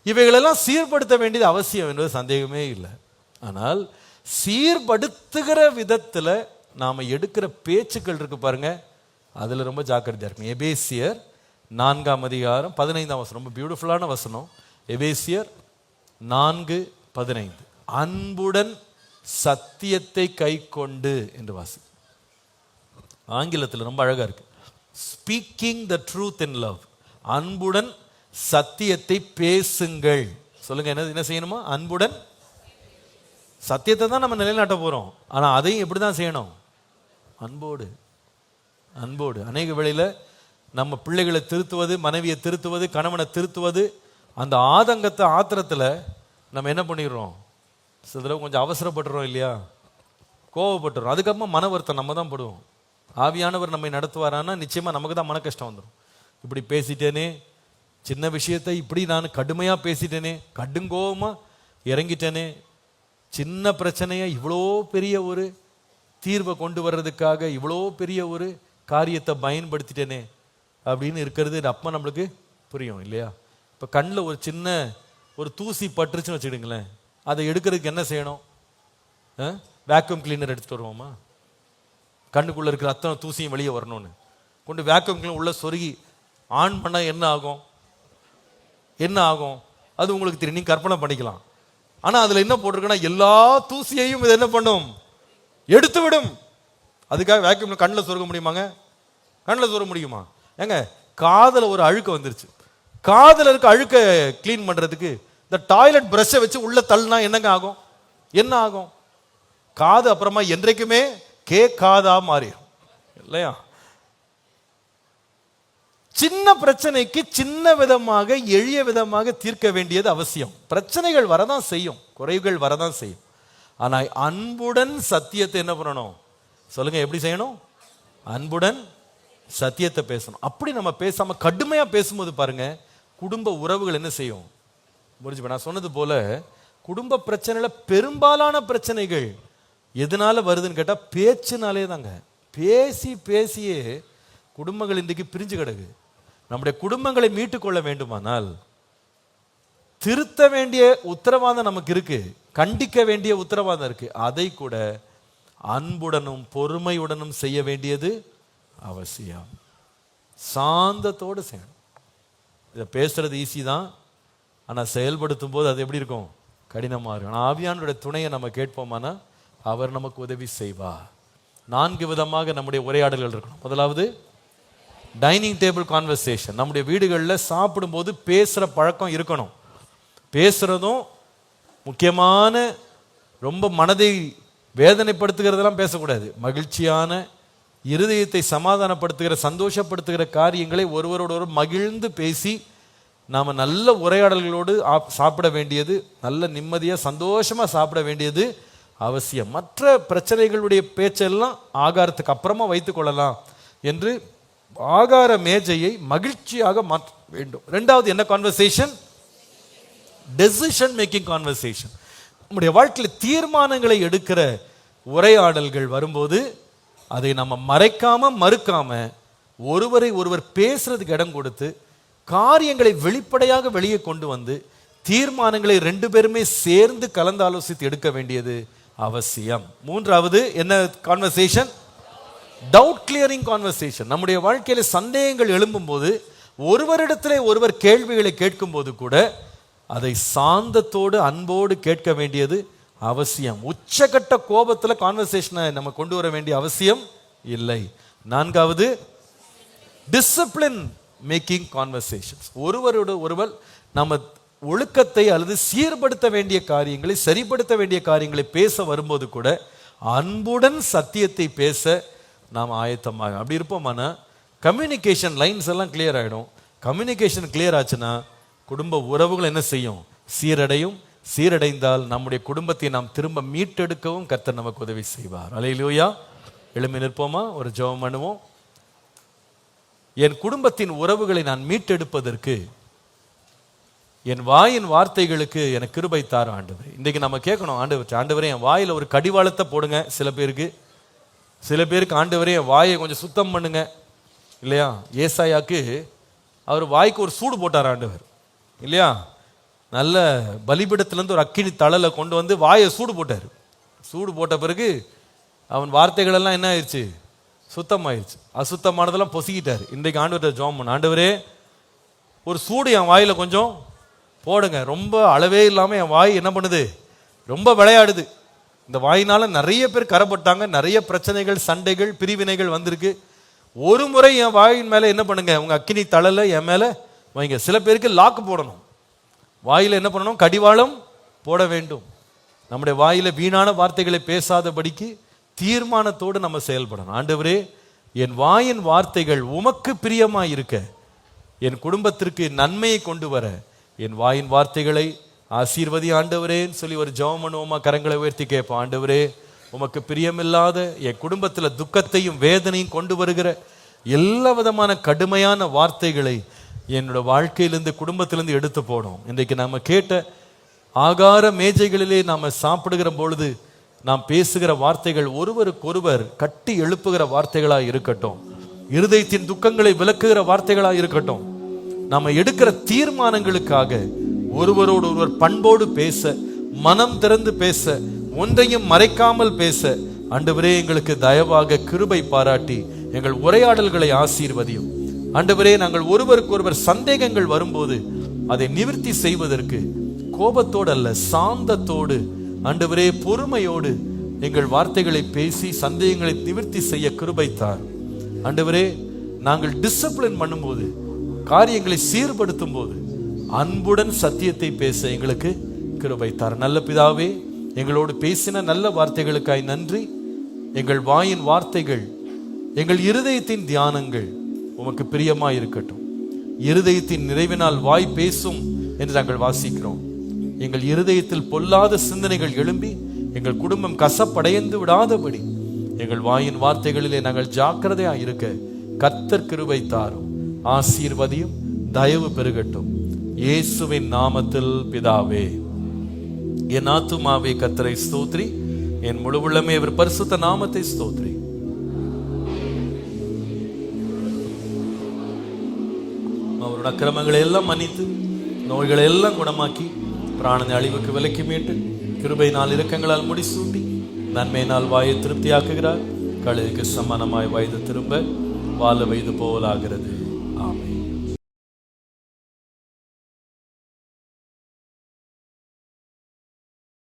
இவைகளெல்லாம் சீர்படுத்த வேண்டியது அவசியம் என்பது சந்தேகமே இல்லை. ஆனால் சீர்படுத்துகிற விதத்தில் நாம் எடுக்கிற பேச்சுக்கள் இருக்கு பாருங்க, அதில் ரொம்ப ஜாக்கிரதையாக இருக்கும். எபேசியர் 4:15 ரொம்ப பியூட்டிஃபுல்லான வசனம். எபேசியர் 4:15 அன்புடன் சத்தியத்தை கை கொண்டு என்று வாசி. ஆங்கிலத்தில் ரொம்ப அழகா இருக்கு. Speaking the truth in love. அன்புடன் சத்தியத்தை பேசுங்கள். சொல்லுங்க, என்ன செய்யணுமா? அன்புடன் சத்தியத்தை தான் நம்ம நிலைநாட்ட போறோம். ஆனா அதையும் எப்படி தான் செய்யணும்? அன்போடு. அன்போடு. அநேக வேளையில் நம்ம பிள்ளைகளை திருத்துவது, மனைவியை திருத்துவது, கணவனை திருத்துவது, அந்த ஆதங்கத்தை ஆத்திரத்தில் நம்ம என்ன பண்ணிடுறோம்? சில தடவை கொஞ்சம் அவசரப்படுறோம் இல்லையா? கோவப்பட்டுறோம். அதுக்கப்புறமா மன வருத்தம் நம்ம தான் படுவோம். ஆவியானவர் நம்மை நடத்துவாரானா நிச்சயமா நமக்கு தான் மன கஷ்டம் வந்துடும். இப்படி பேசிட்டேனே, சின்ன விஷயத்தை இப்படி நான் கடுமையாக பேசிட்டேனே, கடுங்கோவமாக இறங்கிட்டேனே, சின்ன பிரச்சனையை இவ்வளோ பெரிய ஒரு தீர்வை கொண்டு வர்றதுக்காக இவ்வளோ பெரிய ஒரு காரியத்தை பயன்படுத்திட்டேனே அப்படின்னு இருக்கிறது அப்போ நம்மளுக்கு புரியும் இல்லையா? இப்போ கண்ணில் ஒரு சின்ன ஒரு தூசி பட்டுருச்சுன்னு வச்சுக்கிடுங்களேன், அதை எடுக்கிறதுக்கு என்ன செய்யணும்? வேக்யூம் கிளீனர் எடுத்துகிட்டு வருவோமா? கண்ணுக்குள்ளே இருக்கிற அத்தனை தூசியும் வெளியே வரணும்னு கொண்டு வேக்யூம் கிளீனர் உள்ள சொருகி ஆன் பண்ணால் என்ன ஆகும்? என்ன ஆகும்? அது உங்களுக்கு தெரியும், நீங்கள் கற்பனை பண்ணிக்கலாம். ஆனால் அதில் என்ன போட்டிருக்குன்னா எல்லா தூசியையும் இது என்ன பண்ணும்? எடுத்து விடும். அதுக்காக வேக்யூம் கண்ணில் சொருக முடியுமாங்க? கண்ணில் சொருக முடியுமா? ஏங்க, காதில் ஒரு அழுக்கு வந்துருச்சு. காதில் இருக்க அழுக்க கிளீன் பண்ணுறதுக்கு இந்த டாய்லெட் பிரஷை வச்சு உள்ள தள்ளினா என்னங்க ஆகும்? என்ன ஆகும்? காது அப்புறமா என்றைக்குமே கேட்காதா மாறிடும் இல்லையா? சின்ன பிரச்சனைக்கு சின்ன விதமாக எளிய விதமாக தீர்க்க வேண்டியது அவசியம். பிரச்சனைகள் வரதான் செய்யும், குறைகள் வரதான் செய்யும். ஆனால் அன்புடன் சத்தியத்தை என்ன பண்ணணும்? சொல்லுங்க, எப்படி செய்யணும்? அன்புடன் சத்தியத்தை பேசணும். அப்படி நம்ம பேசாம கடுமையா பேசும்போது பாருங்க, குடும்ப உறவுகள் என்ன செய்யும்? புரிஞ்சு. நான் சொன்னது போல குடும்ப பிரச்சனையில பெரும்பாலான பிரச்சனைகள் எதனால வருதுன்னு கேட்டா பேச்சுனாலே தாங்க. பேசி பேசியே குடும்பங்கள் இன்றைக்கு பிரிஞ்சு கிடக்கு. நம்முடைய குடும்பங்களை மீட்டு கொள்ள வேண்டுமானால் திருத்த வேண்டிய உத்தரவாதம் நமக்கு இருக்கு, கண்டிக்க வேண்டிய உத்தரவாதம் இருக்கு. அதை கூட அன்புடனும் பொறுமையுடனும் செய்ய வேண்டியது அவசியம். சாந்தத்தோடு செய்யணும். இதை பேசுறது ஈஸி தான், ஆனால் செயல்படுத்தும் போது அது எப்படி இருக்கும்? கடினமாக இருக்கும். ஆனால் ஆவியானுடைய துணையை நம்ம கேட்போமானா அவர் நமக்கு உதவி செய்வார். 4 விதமாக நம்முடைய உரையாடல்கள் இருக்கணும். முதலாவது டைனிங் டேபிள் கான்வர்சேஷன். நம்முடைய வீடுகளில் சாப்பிடும்போது பேசுகிற பழக்கம் இருக்கணும். பேசுகிறதும் முக்கியமான, ரொம்ப மனதை வேதனைப்படுத்துகிறதெல்லாம் பேசக்கூடாது. மகிழ்ச்சியான, இருதயத்தை சமாதானப்படுத்துகிற, சந்தோஷப்படுத்துகிற காரியங்களை ஒருவரோடு மகிழ்ந்து பேசி நாம் நல்ல உரையாடல்களோடு சாப்பிட வேண்டியது, நல்ல நிம்மதியாக சந்தோஷமாக சாப்பிட வேண்டியது அவசியம். மற்ற பிரச்சனைகளுடைய பேச்செல்லாம் ஆகாரத்துக்கு அப்புறமா வைத்துக் கொள்ளலாம் என்று ஆகார மேஜையை மகிழ்ச்சியாக மாற்ற வேண்டும். 2வது என்ன கான்வர்சேஷன்? Decision making conversation. நம்முடைய வாழ்க்கையில் தீர்மானங்களை எடுக்கிற உரையாடல்கள் வரும்போது அதை நம்ம மறைக்காம மறுக்காம ஒருவரை ஒருவர் பேசுறதுக்கு இடம் கொடுத்து காரியங்களை வெளிப்படையாக வெளியே கொண்டு வந்து தீர்மானங்களை 2 பேருமே சேர்ந்து கலந்து ஆலோசித்து எடுக்க வேண்டியது அவசியம். 3வது என்ன கான்வர்சேஷன்? Doubt clearing conversation. நம்முடைய வாழ்க்கையில சந்தேகங்கள் எழும்பும் போது ஒருவரிடத்திலே ஒருவர் கேள்விகளை கேட்கும் போது கூட அதை சாந்தத்தோடு அன்போடு கேட்க வேண்டியது அவசியம். உச்சகட்ட கோபத்தில் கான்வர்சேஷனை நம்ம கொண்டு வர வேண்டிய அவசியம் இல்லை. 4வது டிசிப்ளின் மேக்கிங் கான்வர்சேஷன்ஸ். ஒருவரோடு ஒருவர் நம்ம ஒழுக்கத்தை அல்லது சீர்படுத்த வேண்டிய காரியங்களை, சரிப்படுத்த வேண்டிய காரியங்களை பேச வரும்போது கூட அன்புடன் சத்தியத்தை பேச நாம் ஆயத்தமாக அப்படி இருப்போமானா கம்யூனிகேஷன் லைன்ஸ் எல்லாம் கிளியர் ஆகிடும். கம்யூனிகேஷன் கிளியர் ஆச்சுன்னா குடும்ப உறவுகள் என்ன செய்யும்? சீரடையும். சீரடைந்தால் நம்முடைய குடும்பத்தை நாம் திரும்ப மீட்டெடுக்கவும் கர்த்தர் நமக்கு உதவி செய்வார். அல்லேலூயா. எழும்பி நிற்போமா? ஒரு ஜெபம் பண்ணுவோம். என் குடும்பத்தின் உறவுகளை நான் மீட்டெடுப்பதற்கு என் வாயின் வார்த்தைகளுக்கு எனக்கு கிருபை தாரும் ஆண்டவரே. இன்றைக்கு நம்ம கேட்கணும் ஆண்டவரே என் வாயில ஒரு கடிவாளத்தை போடுங்க. சில பேருக்கு ஆண்டவரே என் வாயை கொஞ்சம் சுத்தம் பண்ணுங்க இல்லையா? ஏசாயாக்கு அவர் வாய்க்கு ஒரு சூடு போட்டார் ஆண்டவர் இல்லையா? நல்ல பலிபீடத்திலேருந்து ஒரு அக்கினி தழலை கொண்டு வந்து வாயை சூடு போட்டார். சூடு போட்ட பிறகு அவன் வார்த்தைகள் எல்லாம் என்ன ஆயிடுச்சு? சுத்தமாயிருச்சு. அசுத்தமானதெல்லாம் பொசிக்கிட்டார். இன்றைக்கு ஆண்டவர்கிட்ட ஜெபம் பண்ண, ஆண்டவரே ஒரு சூடு என் வாயில கொஞ்சம் போடுங்க. ரொம்ப அளவே இல்லாமல் என் வாய் என்ன பண்ணுது? ரொம்ப விளையாடுது. இந்த வாயினால நிறைய பேர் கரைப்பட்டாங்க. நிறைய பிரச்சனைகள், சண்டைகள், பிரிவினைகள் வந்திருக்கு. ஒரு முறை என் வாயின் மேலே என்ன பண்ணுங்க? உங்க அக்கினி தழலை என் மேலே வைங்க. சில பேருக்கு லாக்கு போடணும். வாயில என்ன பண்ணணும்? கடிவாளம் போட வேண்டும். நம்முடைய வாயில வீணான வார்த்தைகளை பேசாதபடிக்கு தீர்மானத்தோடு நம்ம செயல்படணும். ஆண்டவரே என் வாயின் வார்த்தைகள் உமக்கு பிரியமாய் இருக்க, என் குடும்பத்திற்கு நன்மையை கொண்டு வர என் வாயின் வார்த்தைகளை ஆசீர்வதி ஆண்டவரேன்னு சொல்லி ஒரு ஜெபம் பண்ணுவோமா? கரங்களை உயர்த்தி கேட்போம். ஆண்டவரே உமக்கு பிரியமில்லாத என் குடும்பத்தில் துக்கத்தையும் வேதனையும் கொண்டு வருகிற எல்லா விதமான கடுமையான வார்த்தைகளை என்னோட வாழ்க்கையிலிருந்து, குடும்பத்திலிருந்து எடுத்து போடும். இன்றைக்கு நம்ம கேட்ட ஆகார மேஜைகளிலே நாம் சாப்பிடுகிற பொழுது நாம் பேசுகிற வார்த்தைகள் ஒருவருக்கொருவர் கட்டி எழுப்புகிற வார்த்தைகளாக இருக்கட்டும். இருதயத்தின் துக்கங்களை விளக்குகிற வார்த்தைகளாக இருக்கட்டும். நம்ம எடுக்கிற தீர்மானங்களுக்காக ஒருவரோடு ஒருவர் பண்போடு பேச, மனம் திறந்து பேச, ஒன்றையும் மறைக்காமல் பேச ஆண்டவரே எங்களுக்கு தயவாக கிருபை பாராட்டி எங்கள் உரையாடல்களை ஆசீர்வதியும். ஆண்டவரே நாங்கள் ஒருவருக்கொருவர் சந்தேகங்கள் வரும்போது அதை நிவர்த்தி செய்வதற்கு கோபத்தோடு அல்ல, சாந்தத்தோடு ஆண்டவரே பொறுமையோடு எங்கள் வார்த்தைகளை பேசி சந்தேகங்களை நிவர்த்தி செய்ய கிருபை தார். ஆண்டவரே நாங்கள் டிசிப்ளின் பண்ணும்போது, காரியங்களை சீர்படுத்தும் போது அன்புடன் சத்தியத்தை பேச எங்களுக்கு கிருபை தார். நல்ல பிதாவே, எங்களோடு பேசின நல்ல வார்த்தைகளுக்காய் நன்றி. எங்கள் வாயின் வார்த்தைகள், எங்கள் இருதயத்தின் தியானங்கள் உமக்கு பிரியமாய் இருக்கட்டும். இருதயத்தின் நிறைவினால் வாய் பேசும் என்று நாங்கள் வாசிக்கிறோம். எங்கள் இருதயத்தில் பொல்லாத சிந்தனைகள் எழும்பி எங்கள் குடும்பம் கசப்படைந்து விடாதபடி எங்கள் வாயின் வார்த்தைகளிலே நாங்கள் ஜாக்கிரதையாக இருக்க கர்த்தர் கிருபை தாரும். ஆசீர்வதியும், தயவு பெருகட்டும். இயேசுவின் நாமத்தில் பிதாவே. என் ஆத்துமாவே கர்த்தரை ஸ்தோத்ரி, என் முழு உள்ளமே அவர் பரிசுத்த நாமத்தை ஸ்தோத்ரி. அவருடைய அக்கிரமங்களை எல்லாம் மன்னித்து, நோய்களை எல்லாம் குணமாக்கி, பிராணனை அழிவுக்கு விலக்கி மீட்டு, கிருபையினால் இரக்கங்களால் முடிசூட்டி, நன்மையினால் வாயை திருப்தியாக்குகிறார். கழுகுக்கு சமானமாய் வயது திரும்ப வாழ வயது போலாகிறது. ஆமென்.